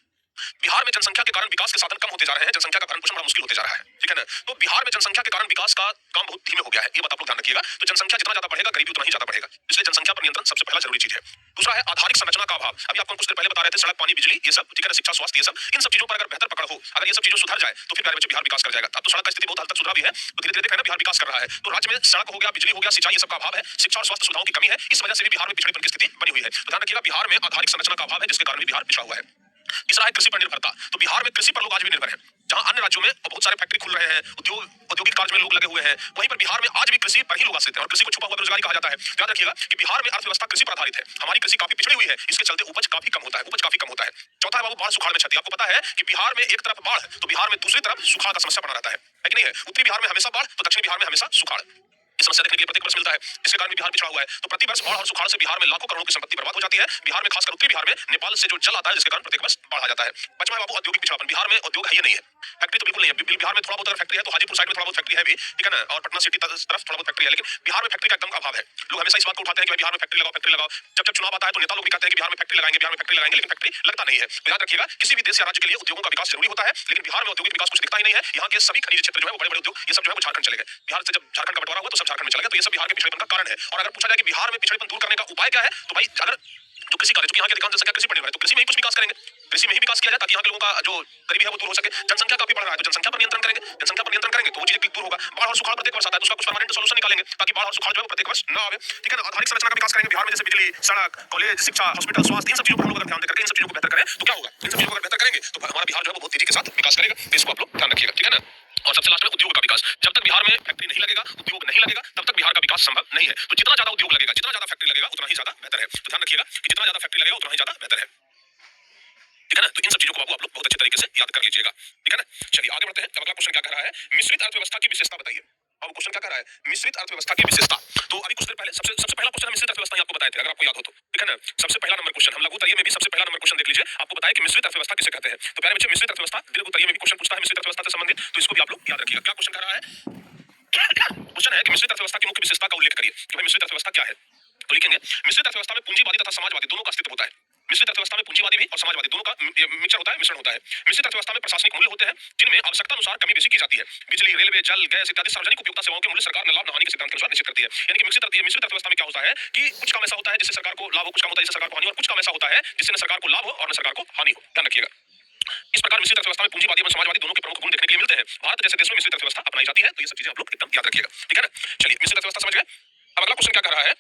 बिहार में जनसंख्या के कारण विकास के साधन कम होते जा रहे हैं, जनसंख्या का भरण पोषण बड़ा मुश्किल होते जा रहा है। ठीक है ना? तो बिहार में जनसंख्या के कारण विकास का काम बहुत धीमे हो गया है, ये बात आप लोग ध्यान रखिएगा। तो जनसंख्या जितना ज्यादा बढ़ेगा गरीबी उतना ही ज्यादा बढ़ेगा, इसलिए जनसंख्या पर नियंत्रण सबसे पहला जरूरी चीज है। दूसरा है आधारिक संरचना का अभाव। अभी आपको कुछ देर पहले बता रहे थे सड़क, पानी, बिजली, ये सब, ठीक है ना, शिक्षा, स्वास्थ्य, ये सब, इन सब चीजों पर अगर बेहतर पकड़ हो, अगर ये सब चीजें सुधर जाए तो फिर प्यारे बच्चे बिहार विकास कर जाएगा। अब तो सड़क का स्थिति बहुत हद तक सुधरा भी है, तो धीरे धीरे देखना बिहार विकास कर रहा है। तो राज्य में सड़क हो गया, बिजली हो गया, सिंचाई, ये सब का अभाव है, शिक्षा और स्वास्थ्य सुविधाओं की कमी है, इस वजह से भी बिहार में पिछड़ेपन की स्थिति बनी हुई है। तो ध्यान रखिएगा बिहार में आधारिक संरचना का अभाव है जिसके कारण भी बिहार पिछड़ा हुआ है। तीसरा है कृषि पर निर्भरता। तो बिहार में कृषि पर लोग आज भी निर्भर हैं। जहां अन्य राज्यों में बहुत सारे फैक्ट्री खुल रहे हैं, औद्योगिक कार्य में लोग लगे हुए हैं, वहीं पर बिहार में आज भी कृषि पर ही लोग आश्रित हैं और कृषि को छुपा हुआ बेरोजगारी कहा जाता है। याद रखिएगा कि बिहार में अर्थव्यवस्था कृषि पर आधारित है। हमारी कृषि काफी पिछड़ी हुई है, इसके चलते उपज काफी कम होता है। चौथा है बाबू बाढ़ सुखाड़ में क्षति। आपको पता है कि बिहार में एक तरफ बाढ़ तो बिहार में दूसरी तरफ सुखाड़ का समस्या बना रहता है कि नहीं है? उत्तरी बिहार में हमेशा बाढ़ तो दक्षिण बिहार में हमेशा सुखाड़। इस समस्या देखने के लिए प्रत्येक वर्ष मिलता है, जिसके कारण बिहार पिछड़ा हुआ है। तो प्रति वर्ष बाढ़ और सुखाड़ से बिहार में लाखों करोड़ों की संपत्ति बर्बाद हो जाती है। बिहार में खासकर उत्तरी बिहार में नेपाल से जो जल आता है, जिसके कारण प्रत्येक वर्ष बाढ़ आ जाता है। पांचवा है बाबू औद्योगिक पिछड़ापन। बिहार में उद्योग है ही नहीं है, फैक्ट्री तो बिल्कुल नहीं है। बिहार में थोड़ा बहुत अगर फैक्ट्री है तो हाजीपुर साइड में थोड़ा बहुत फैक्ट्री है भी, ठीक है ना, और पटना सिटी तरफ थोड़ा बहुत फैक्ट्री है, लेकिन बिहार में फैक्ट्री का एकदम अभाव है। लोग हमेशा इस बात को उठाते हैं कि बिहार में फैक्ट्री लगाओ। जब जब चुनाव आता है तो नेता लोग भी कहते हैं कि बिहार में फैक्ट्री लगाएंगे, लेकिन फैक्ट्री लगता नहीं है। तो याद रखिएगा, किसी भी देश या राज्य के लिए उद्योगों का विकास जरूरी होता है, लेकिन बिहार में औद्योगिक विकास कुछ दिखता ही नहीं है। यहाँ के सभी खनिज क्षेत्र जो है, बड़े बड़े उद्योग, ये सब जो है वो झारखंड चले गए। बिहार से जब झारखंड का बंटवारा हुआ तो सब झारखंड में चले गए। तो ये सब बिहार के पिछड़ेपन का कारण है। और अगर पूछा जाए कि बिहार में पिछड़ेपन दूर करने का उपाय क्या है, तो भाई अगर जो कृषि कार्य, जो यहाँ की अधिकांश जनसंख्या कृषि पर निर्भर है, तो कृषि में ही कुछ विकास करेंगे। कृषि में ही विकास किया जाए ताकि यहाँ के लोगों का जो गरीबी है वो दूर हो सके। जनसंख्या काफी बढ़ रहा है तो जनसंख्या पर नियंत्रण करेंगे तो वो चीजें दूर होगा। बाढ़ और सुखाड़ प्रत्येक वर्ष आता है तो उसका कुछ परमानेंट सोल्यूशन निकालेंगे ताकि बाढ़ और सुखाड़ जो है प्रत्येक वर्ष ना आवे, ठीक है ना। आधारिक संरचना का विकास करेंगे बिहार में, जैसे बिजली, सड़क, कॉलेज, शिक्षा, हॉस्पिटल, स्वास्थ्य, इन सब चीजों पर हम लोग अगर ध्यान देकर इन सब चीजों को बेहतर करें तो क्या होगा? इन सब चीजों को अगर बेहतर करेंगे तो हमारा बिहार जो है वो बहुत तेजी के साथ विकास करेगा। तो इसको आप लोग ध्यान रखिएगा, ठीक है ना। और सबसे लास्ट में उद्योग का विकास। जब तक बिहार में फैक्ट्री नहीं लगेगा, उद्योग नहीं लगेगा, तब तक बिहार का विकास संभव नहीं है। तो जितना ज्यादा उद्योग लगेगा, जितना ज्यादा फैक्ट्री लगेगा, उतना ही ज्यादा बेहतर है। तो ध्यान रखिएगा कि जितना ज्यादा फैक्ट्री लगेगा उतना ही ज्यादा बेहतर है, ठीक है ना। तो इन सब चीजों को आप लोग बहुत अच्छे तरीके से याद कर लीजिएगा, ठीक है ना। चलिए आगे बढ़ते हैं। अगला क्वेश्चन क्या कह रहा है? मिश्रित अर्थव्यवस्था की विशेषता बताइए। अब क्वेश्चन क्या कह रहा है? मिश्रित अर्थव्यवस्था की विशेषता। तो अभी कुछ देर पहले सबसे पहला क्वेश्चन मिश्रित अर्थव्यवस्था आपको बताए थे, अगर आपको याद हो तो, ठीक है ना। सबसे पहला नंबर क्वेश्चन हम लघु उत्तरीय में भी सबसे पहला नंबर क्वेश्चन देख लीजिए। आपको बताया कि मिश्रित अर्थव्यवस्था किसे कहते हैं। तो प्यारे बच्चे, मिश्रित अर्थव्यवस्था दीर्घ उत्तरीय में भी क्वेश्चन पूछता है मिश्रित अर्थव्यवस्था से संबंधित, तो इसको भी आप लोग याद रखिएगा। क्या क्वेश्चन कह रहा है? क्वेश्चन है कि मिश्रित अर्थव्यवस्था की मुख्य विशेषता का उल्लेख करिए कि भाई मिश्रित अर्थव्यवस्था क्या है। तो लिखेंगे मिश्रित अर्थव्यवस्था में पूंजीवादी तथा समाजवादी दोनों का अस्तित्व होता है। मिश्रित अर्थव्यवस्था में पूंजीवादी भी और समाजवादी दोनों का मिक्सचर होता है, मिश्रण होता है। मिश्रित अर्थव्यवस्था में प्रशासनिक मूल्य होते हैं जिनमें आवश्यकता अनुसार कमी बेसी की जाती है। बिजली, रेलवे, जल, गैस इत्यादि सार्वजनिक उपयोगिता सेवाओं के मूल्य सरकार न लाभ न हानि के सिद्धांत के अनुसार निश्चित करती है। यानी कि मिश्रित अर्थव्यवस्था में क्या होता है कि कुछ काम ऐसा होता है जिससे सरकार को लाभ हो, कुछ काम होता है जिससे सरकार को हानि हो, और कुछ काम ऐसा होता है जिससे न सरकार को लाभ हो और न सरकार को हानि हो। ध्यान रखिएगा। इस प्रकार मिश्रित अर्थव्यवस्था में पूंजीवादी और समाजवादी दोनों के प्रमुख गुण देखने के लिए मिलते हैं। भारत जैसे देशों में मिश्रित अर्थव्यवस्था अपनाई जाती है। तो ये सब चीजें आप लोग एकदम याद रखिएगा, ठीक है ना। चलिए मिश्रित अर्थव्यवस्था समझ गए। अब अगला क्वेश्चन क्या कर रहा है?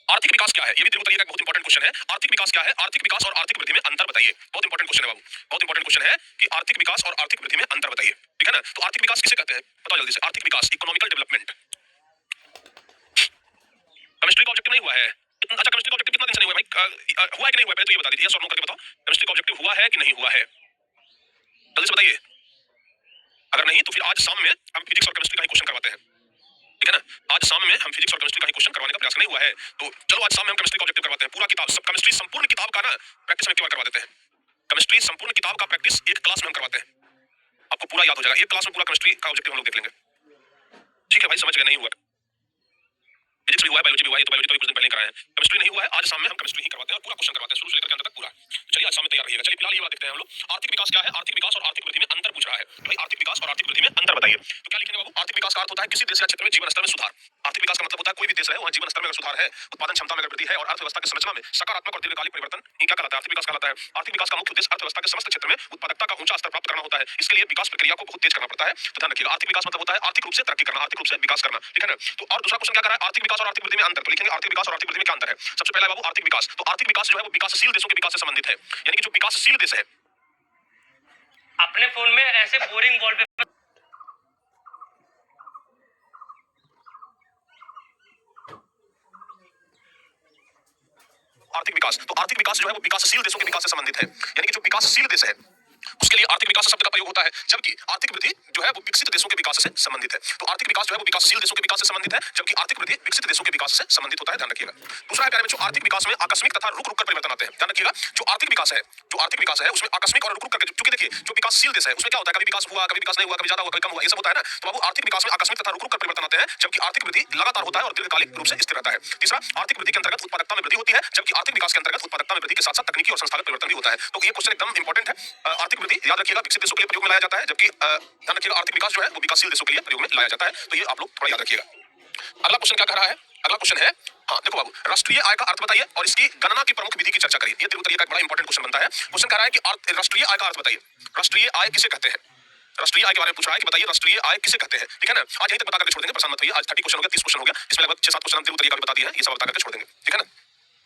आर्थिक विकास क्या है? ये भी दीर्घ उत्तरीय का बहुत इंपॉर्टेंट क्वेश्चन है। आर्थिक विकास क्या है? आर्थिक विकास और आर्थिक वृद्धि में अंतर बताइए। बहुत इंपॉर्टेंट क्वेश्चन है बाबू, बहुत इंपॉर्टेंट क्वेश्चन है कि आर्थिक विकास और आर्थिक वृद्धि में अंतर बताइए, ठीक है ना। तो आर्थिक विकास किसे कहते हैं बताओ जल्दी से। आर्थिक विकास, इकोनॉमिकल डेवलपमेंट। केमिस्ट्री का ऑब्जेक्टिव नहीं हुआ है। अच्छा, केमिस्ट्री का ऑब्जेक्टिव कितना दिन से नहीं हुआ है भाई? हुआ है कि नहीं हुआ है पहले तो ये बता दीजिए, यस और नो करके बताओ। केमिस्ट्री का ऑब्जेक्टिव हुआ है कि नहीं हुआ है, जल्दी से बताइए। अगर नहीं तो फिर आज शाम में हम फिजिक्स और केमिस्ट्री का ही क्वेश्चन करवाते हैं, ठीक है ना। आज शाम में हम फिजिक्स और केमिस्ट्री का ही क्वेश्चन करवाने का प्रयास नहीं हुआ है, तो चलो आज शाम में हम केमिस्ट्री का ऑब्जेक्टिव करवाते हैं। पूरा किताब, सब केमिस्ट्री संपूर्ण किताब का ना प्रैक्टिस में एक बार करवा देते हैं। केमिस्ट्री संपूर्ण किताब का प्रैक्टिस एक क्लास में हम करवाते हैं, आपको पूरा याद हो जाएगा। एक क्लास में पूरा केमिस्ट्री का ऑब्जेक्टिव हम लोग देख लेंगे, ठीक है भाई, समझ गए? नहीं हुआ फिजिक्स भी हुआ है, बायोलॉजी भी हुआ है, तो बायोलॉजी तो कुछ दिन पहले ही कराया है। केमिस्ट्री नहीं हुआ है, आज शाम में हम केमिस्ट्री ही करवाते हैं और पूरा क्वेश्चन करवाते हैं शुरू से लेकर अंत तक पूरा। चलिए आज शाम में तैयार रहिएगा। चलिए फिलहाल ये बात देखते हैं हम लोग। आर्थिक विकास क्या है? आर्थिक विकास और आर्थिक वृद्धि में अंतर पूछ रहा है। भाई आर्थिक विकास और आर्थिक वृद्धि में अंतर बताइए। तो क्या लिखेंगे बाबू? आर्थिक विकास का अर्थ होता है किसी देश या क्षेत्र में जीवन स्तर में सुधार। आर्थिक विकास का मतलब होता है कोई भी देश है वहाँ जीवन स्तर में अगर सुधार है, उत्पादन क्षमता में अगर वृद्धि है और अर्थव्यवस्था की संरचना में सकारात्मक और दीर्घकालिक परिवर्तन, ये क्या कहलाता है? आर्थिक विकास कहलाता है। आर्थिक विकास का मुख्य उद्देश्य अर्थव्यवस्था के समस्त क्षेत्र में उत्पादकता का ऊंचा स्तर प्राप्त करना होता है। इसके लिए विकास प्रक्रिया को बहुत तेज करना पड़ता है। तो ध्यान रखिएगा, आर्थिक विकास मतलब होता है आर्थिक रूप से तरक्की करना, आर्थिक रूप से विकास करना, ठीक है ना। तो और दूसरा क्वेश्चन क्या कर रहा है? आर्थिक विकास और आर्थिक वृद्धि में अंतर। तो लिखेंगे आर्थिक विकास और आर्थिक वृद्धि में क्या अंतर है। सबसे पहला बाबू आर्थिक विकास। तो आर्थिक विकास जो है वो विकासशील देशों के विकास से संबंधित है। यानी कि जो विकासशील देश है, अपने फोन में ऐसे बोरिंग वॉलपेपर आर्थिक विकास, तो आर्थिक विकास जो है वो विकासशील देशों के विकास से संबंधित है। यानी कि जो विकासशील देश है उसके लिए आर्थिक विकास शब्द का प्रयोग होता है, जबकि आर्थिक वृद्धि जो है वो विकसित देशों के विकास से संबंधित है। तो आर्थिक विकास जो है वो विकासशील देशों के विकास से संबंधित है, जबकि आर्थिक वृद्धि विकसित देशों के विकास से संबंधित होता है। ध्यान रखिएगा। दूसरा है प्यारे बच्चों, आर्थिक विकास में आकस्मिक तथा रुक रुक कर परिवर्तन आते हैं। ध्यान रखिएगा, जो आर्थिक विकास है, जो आर्थिक विकास है उसमें आकस्मिक और रुक रुक करके, क्योंकि देखिए जो विकासशील देश है उसमें क्या होता है, कभी विकास हुआ, कभी विकास नहीं हुआ, कभी ज्यादा हुआ, कभी कम हुआ, ये सब होता है ना। तो बाबू आर्थिक विकास में आकस्मिक तथा रुक रुक कर परिवर्तन आते हैं, जबकि आर्थिक वृद्धि लगातार होता है और दीर्घकालिक रूप से स्थिर रहता है। तीसरा, आर्थिक वृद्धि के अंतर्गत उत्पादकता में वृद्धि होती है, जबकि आर्थिक विकास के अंतर्गत उत्पादकता में वृद्धि के साथ साथ तकनीकी और संस्थागत परिवर्तन भी होता है। तो ये क्वेश्चन एकदम इंपॉर्टेंट है। आर्थिक वृद्धि याद रखिएगा विकसित देशों के लिए प्रयोग में लाया जाता है, जबकि ध्यान रखिएगा आर्थिक विकास जो है वो विकासशील देशों के लिए प्रयोग में लाया जाता है। तो ये आप लोग थोड़ा याद रखिएगा। अगला क्वेश्चन क्या कह रहा है? अगला क्वेश्चन है, हाँ देखो बाबू, राष्ट्रीय आय का अर्थ बताइए और इसकी गणना की प्रमुख विधि की चर्चा करिए। ये दीर्घ उत्तरीय का एक बड़ा इंपॉर्टेंट क्वेश्चन बनता है। क्वेश्चन कह रहा है कि राष्ट्रीय आय का अर्थ बताइए। राष्ट्रीय आय किसे कहते हैं? राष्ट्रीय आय के बारे में पूछ रहा है कि बताइए राष्ट्रीय आय किसे कहते हैं, ठीक है ना। आज यहीं तक बता करके छोड़ देंगे, परेशान मत होइए। आज 30 क्वेश्चन हो गया, 30 क्वेश्चन हो गया, इसमें लगभग 6-7 क्वेश्चन हम दीर्घ उत्तरीय का बता दिए हैं, ये सब बता करके छोड़ देंगे, ठीक है ना।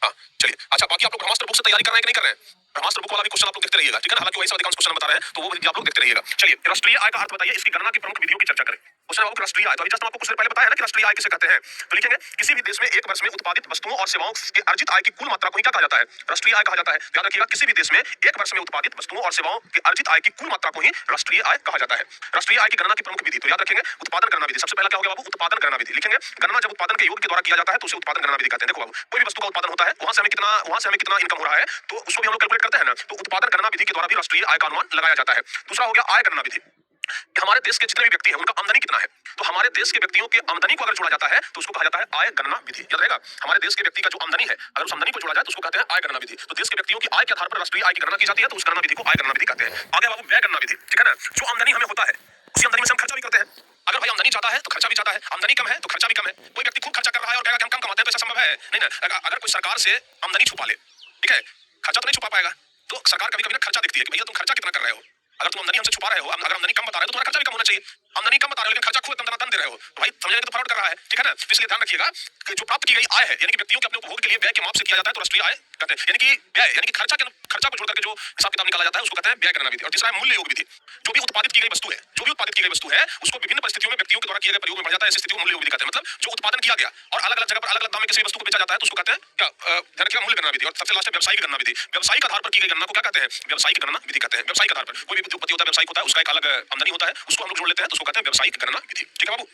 हाँ चलिए, अच्छा बाकी आप लोग ब्रह्मास्त्र बुक से तैयारी कर रहे हैं कि नहीं कर रहे हैं? ब्रह्मास्त्र बुक वाला भी क्वेश्चन आप लोग देखते रहिएगा, ठीक है ना। हालांकि वही सब अधिकांश क्वेश्चन बता रहे हैं, तो वो भी आप लोग देखते रहिएगा। चलिए, राष्ट्रीय आय का अर्थ बताइए, इसकी गणना की प्रमुख विधियों की चर्चा करें। क्वेश्चन आपको राष्ट्रीय आय, तो अभी जस्ट आपको कुछ देर पहले बताया ना कि राष्ट्रीय आय किसे कहते हैं। तो लिखेंगे किसी भी देश में एक वर्ष में उत्पादित वस्तुओं और सेवाओं के अर्जित आय की कुल मात्रा को ही क्या कहा जाता है, राष्ट्रीय आय कहा जाता है। याद रखिएगा, किसी भी देश में एक वर्ष में उत्पादित वस्तुओं और सेवाओं के अर्जित आय की कुल मात्रा को ही राष्ट्रीय आय कहा जाता है। राष्ट्रीय आय की गणना की प्रमुख विधि, तो याद रखेंगे उत्पादन गणना विधि। सबसे पहला क्या हो गया बाबू, उत्पादन गणना विधि। लिखेंगे गणना जब उत्पादन के योग के द्वारा किया जाता है तो उसे उत्पादन गणना विधि कहते हैं। देखो बाबू, कोई भी वस्तु का उत्पादन होता है, वहां से हमें कितना इनकम हो रहा है, तो उसको भी हम लोग कैलकुलेट करते हैं ना, तो उत्पादन गणना विधि के द्वारा भी राष्ट्रीय आय का अनुमान लगाया जाता है। दूसरा हो गया आय गणना विधि, कि हमारे देश के जितने भी व्यक्ति हैं उनका आमदनी कितना है, तो हमारे देश के व्यक्तियों की आमदनी को अगर जोड़ा जाता है तो उसको कहा जाता है आय गणना विधि। याद रहेगा, हमारे देश के व्यक्ति का जो आमदनी है, अगर उस आमदनी को जोड़ा जाए तो उसको कहते हैं आय गणना विधि। तो देश के व्यक्तियों की आय के आधार पर राष्ट्रीय आय की गणना की जाती है, तो उस गणना विधि को आय गणना विधि कहते हैं। आगे बाबू व्यय गणना विधि, ठीक है ना। जो आमदनी हमें होता है उसी आमदनी में से हम खर्चा भी करते हैं। अगर भाई आमदनी ज्यादा है तो खर्चा भी ज्यादा है, आमदनी कम है तो खर्चा भी कम है। कोई व्यक्ति खूब खर्चा कर रहा है और कहेगा कि हम कम कमाते हैं, तो ऐसा संभव है नहीं ना। अगर कोई सरकार से आमदनी छुपा ले, ठीक है, खर्चा तो नहीं छुपा पाएगा, तो सरकार कभी कभी ना खर्चा देखती है कि भैया तुम खर्चा कितना कर रहे हो। अगर तुम आमदनी हमसे छुपा रहे हो, अगर आमदनी कम बता रहे हो तो तुम्हारा खर्चा भी कम होना चाहिए। आमदनी कम बता रहे हो लेकिन खर्चा खूब दम दे रहे हो, तो भाई समझने तो फ्रॉड कर रहा है, ठीक है ना। तो इसलिए ध्यान रखिएगा कि जो प्राप्त की गई आय है, यानी कि व्यक्तियों के अपने उपभोग के लिए व्यय के माप से किया जाता है, तो राष्ट्रीय आय कहते हैं। यानी कि व्यय, यानी कि खर्चा को जोड़ करके जो हिसाब किताब निकाला जाता है उसको कहते हैं व्यय गणना विधि। और तीसरा है मूल्य योग विधि। जो भी उत्पादित की गई वस्तु है, उसको विभिन्न परिस्थितियों में व्यक्तियों के द्वारा किए गए प्रयोग में बढ़ जाता है, ऐसी स्थिति को मूल्य योग विधि कहते हैं। मतलब जो उत्पादन किया गया और अलग अलग जगह पर अलग अलग दाम में किसी वस्तु को बेचा जाता है तो उसको कहते हैं क्या, ध्यान रखिएगा, मूल्य गणना विधि। और सबसे लास्ट है व्यावसायिक गणना विधि। व्यावसायिक आधार पर की गई गणना को क्या कहते हैं, व्यावसायिक गणना विधि कहते हैं। व्यावसायिक आधार पर कोई भी उद्योगपति होता है, व्यवसायिक होता है, उसका एक अलग आमदनी होता है, उसको हम लोग जोड़ लेते हैं तो उसको कहते हैं व्यावसायिक गणना विधि, ठीक है बाबू।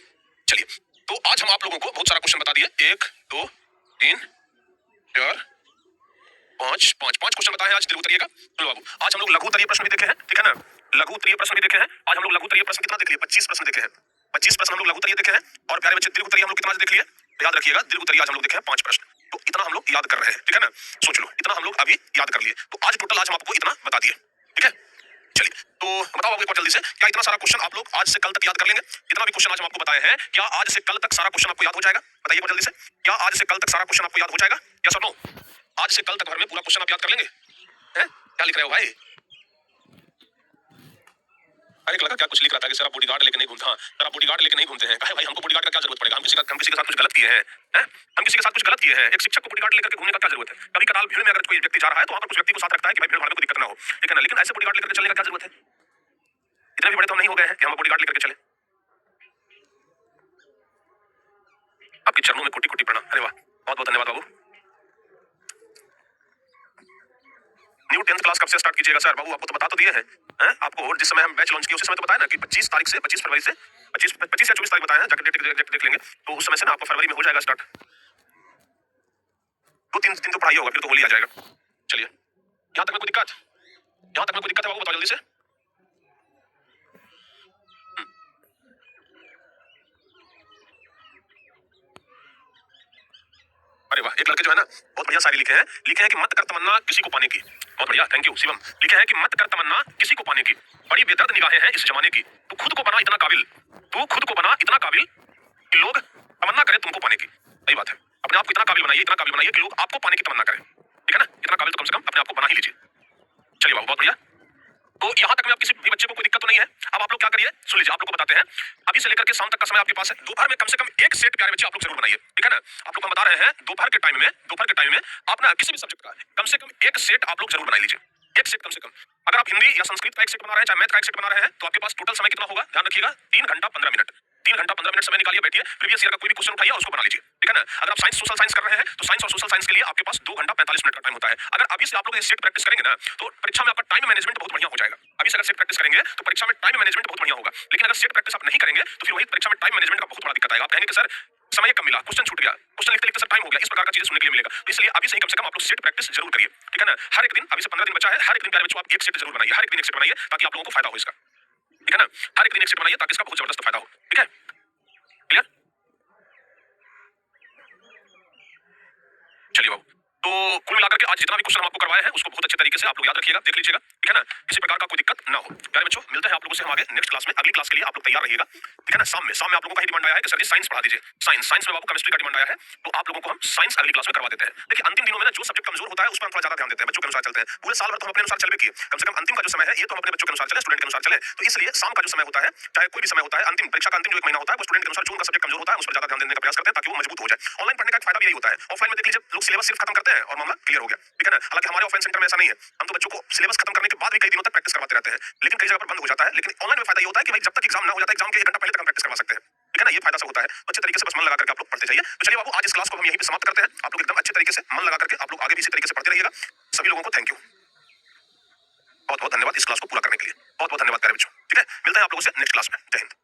चलिए, तो आज हम आप लोगों को बहुत सारा क्वेश्चन बता दिए, 1 2 3 4 5 क्वेश्चन बताए आज। दिल उतरिएगा। चलो बाबू, आज हम लोग लघु उत्तरीय प्रश्न भी देखे हैं, ठीक है ना। लघु उत्तरीय प्रश्न भी देखे हैं। आज हम लोग लघु उत्तरीय प्रश्न कितना देख लिए, 25 प्रश्न देखे हैं। 25 प्रश्न हम लोग लघु उत्तरीय देखे हैं। और प्यारे बच्चे, दीर्घ उत्तरीय हम लोग कितना देख लिए, तो याद रखिएगा, दीर्घ उत्तरीय आज हम लोग देखे हैं 5 प्रश्न। तो इतना हम लोग याद कर रहे हैं, ठीक है ना। सोच लो, इतना हम लोग अभी याद कर लिए, तो आज टोटल आज हम आपको इतना बता दिए, ठीक है। चलिए, तो बताओ आपको एक बार जल्दी से, क्या इतना सारा क्वेश्चन आप लोग आज से कल तक याद कर लेंगे। इतना भी क्वेश्चन आज हम आपको बताए हैं, क्या आज से कल तक सारा क्वेश्चन आपको याद हो जाएगा। बताइए एक बार जल्दी से, क्या आज से कल तक सारा क्वेश्चन आपको याद हो जाएगा, यस और नो। आज से कल तक भर में पूरा क्वेश्चन आप याद कर लेंगे, हैं? क्या लिख रहे हो भाई। अरे लगा क्या कुछ लिख रहा था कि सर आप बॉडीगार्ड लेके नहीं घूमते। हाँ सर, आप बॉडीगार्ड लेके नहीं घूमते हैं। कहे भाई हमको बॉडीगार्ड का क्या जरूरत पड़ेगा, हम किसी के साथ कुछ गलत किए हैं, हम किसी के साथ कुछ गलत किए हैं। एक शिक्षक को बॉडीगार्ड लेकर के घूमने का क्या जरूरत है। कभी कदाल भीड़ में अगर कोई व्यक्ति जा रहा है तो वहां पर कुछ व्यक्ति को साथ रखता है कि भाई भीड़ भाड़ में कोई दिक्कत ना हो, ठीक है ना। लेकिन ऐसे बॉडीगार्ड लेकर चलने का क्या जरूरत है। इतने भी बड़े तो हम नहीं हो गए हैं कि हम बॉडीगार्ड लेकर चले। आपके चरणों में कोटि कोटि प्रणाम। अरे वाह, बहुत बहुत धन्यवाद बाबू। न्यू 10th क्लास कब से स्टार्ट कीजिएगा सर। बाबू आपको तो बता तो दिए हैं, आपको जिस समय हम बैच लॉन्च किए उस समय तो बताया ना कि 25 तारीख से 25 फरवरी से 25 या 24 तारीख बताया है, जाकर डेट देख लेंगे। तो उस समय से ना आपको फरवरी में हो जाएगा स्टार्ट। 2-3 दिन तो पढ़ाई होगा, फिर तो होली आ जाएगा। चलिए, यहाँ तक में कोई दिक्कत है बाबू, बताओ जल्दी से। अरे वाह, एक लड़के जो है ना बहुत बढ़िया शायरी लिखे हैं कि मत कर तमन्ना किसी को पाने की। बहुत बढ़िया, थैंक यू शिवम। लिखे हैं कि मत कर तमन्ना किसी को पाने की, बड़ी बेदर्द निगाहें हैं इस जमाने की। तू खुद को बना इतना काबिल कि लोग तमन्ना करें तुमको पाने की। सही बात है, अपने आप को इतना काबिल बनाइए कि लोग आपको पाने की तमन्ना करें, ठीक है ना। इतना काबिल तो कम से कम अपने आप को बना ही लीजिए। चलिए बाबू, बहुत बढ़िया। तो यहाँ तक में आप किसी भी बच्चे को कोई दिक्कत तो नहीं है। अब आप लोग क्या करिए, सुन लीजिए, आप लोग को बताते हैं। अभी से लेकर के शाम तक का समय आपके पास है। दोपहर में कम से कम एक सेट प्यारे बच्चे आप लोग जरूर बनाइए, ठीक है ना। आप लोग हम बता रहे हैं दोपहर के टाइम में आप ना किसी भी सब्जेक्ट का कम से कम एक सेट आप लोग जरूर बना लीजिए। एक सेट कम से कम। अगर आप हिंदी या संस्कृत का एक सेट बना रहे हैं, चाहे मैथ का एक सेट बना रहे हैं, तो आपके पास टोटल समय कितना होगा, ध्यान रखिएगा, 3 घंटा 15 मिनट। 3 घंटा 15 मिनट समय निकालिए, बैठिए, प्रीवियस ईयर का कोई भी क्वेश्चन उठाइए और उसको बना लीजिए, ठीक है ना। अगर आप साइंस सोशल साइंस कर रहे हैं तो साइंस और सोशल साइंस के लिए आपके पास 2 घंटा 45 मिनट का टाइम होता है। अगर अभी से आप लोग ये सेट प्रैक्टिस करेंगे ना तो परीक्षा में आपका टाइम मैनेजमेंट बहुत बढ़िया हो जाएगा। अभी से अगर सेट प्रैक्टिस करेंगे तो परीक्षा में टाइम मैनेजमेंट बहुत बढ़िया होगा। लेकिन अगर सेट प्रैक्टिस आप नहीं करेंगे तो फिर वही परीक्षा में टाइम मैनेजमेंट का बहुत बड़ा दिक्कत आएगा। आप कहेंगे कि सर समय कम मिला, क्वेश्चन छूट गया, क्वेश्चन लिखते लिखते सर टाइम हो गया, इस प्रकार का चीजें सुनने के लिए मिलेगा। तो इसलिए अभी से ही कम से कम आप लोग सेट प्रैक्टिस जरूर करिए, ठीक है ना। हर एक दिन, अभी से 15 दिन बचा है, हर एक दिन प्यारे बच्चों आप एक सेट जरूर बनाइए, हर एक दिन एक सेट बनाइए ताकि आप लोगों को फायदा हो इसका, ठीक है ना। हर एक दिन एक सेट बनाइए ताकि इसका बहुत जबरदस्त फायदा हो, ठीक है, क्लियर। चलिए बाबू, तो कुल मिलाकर के आज जितना भी क्वेश्चन हम आपको करवाए हैं उसको बहुत अच्छे तरीके से आप लोग याद रखिएगा, देख लीजिएगा, ठीक है ना। किसी प्रकार का कोई दिक्कत ना हो। प्यारे बच्चों, मिलते हैं आप लोगों से हम आगे नेक्स्ट क्लास में। अगली क्लास के लिए आप लोग तैयार रहिएगा, ठीक है ना। शाम में आप लोगों का ही डिमांड आया है कि सर जी साइंस पढ़ा दीजिए। साइंस में बाबू केमिस्ट्री का डिमांड आया है, तो आप लोगों को हम साइंस अगली क्लास में करवा देते हैं। देखिए, अंतिम दिनों में ना जो सब्जेक्ट कमजोर होता है उस पर हम थोड़ा ज्यादा ध्यान देते हैं, बच्चों के अनुसार चलते हैं। पूरे साल भर तो हम अपने अनुसार चलवे किए, कम से कम अंतिम का जो समय है ये तो हम अपने बच्चों के अनुसार चले, स्टूडेंट के अनुसार चले। तो इसलिए शाम का जो समय होता है, चाहे कोई भी समय होता है, अंतिम परीक्षा का अंतिम जो 1 महीना होता है वो स्टूडेंट के अनुसार जो उनका सब्जेक्ट कमजोर होता है उस पर ज्यादा ध्यान देने का प्रयास करते हैं ताकि वो मजबूत हो जाए। ऑनलाइन पढ़ने का फायदा भी यही होता है। ऑफलाइन में देख लीजिए, लोग सिलेबस सिर्फ खत्म करते हैं बोलते हैं और मामला क्लियर हो गया, ठीक है ना। हालांकि हमारे ऑफलाइन सेंटर में ऐसा नहीं है, हम तो बच्चों को सिलेबस खत्म करने के बाद भी कई दिनों तक प्रैक्टिस करवाते रहते हैं, लेकिन कई जगह पर बंद हो जाता है। लेकिन ऑनलाइन में फायदा ये होता है कि भाई जब तक एग्जाम ना हो जाता, एग्जाम के 1 घंटा पहले तक हम प्रैक्टिस करवा सकते हैं, ठीक है ना। ये फायदा सब होता है, तो अच्छे तरीके से बस मन लगा करके आप लोग पढ़ते जाइए। तो चलिए बाबू, आज इस क्लास को हम यहीं पे समाप्त करते हैं। आप लोग एकदम अच्छे तरीके से मन लगा करके आप लोग आगे भी इसी तरीके से पढ़ते रहिएगा। सभी लोगों को थैंक यू, बहुत बहुत धन्यवाद इस क्लास को पूरा करने के लिए। बहुत बहुत धन्यवाद प्यारे बच्चों, ठीक है। मिलते हैं आप लोगों से नेक्स्ट क्लास में। जय हिंद।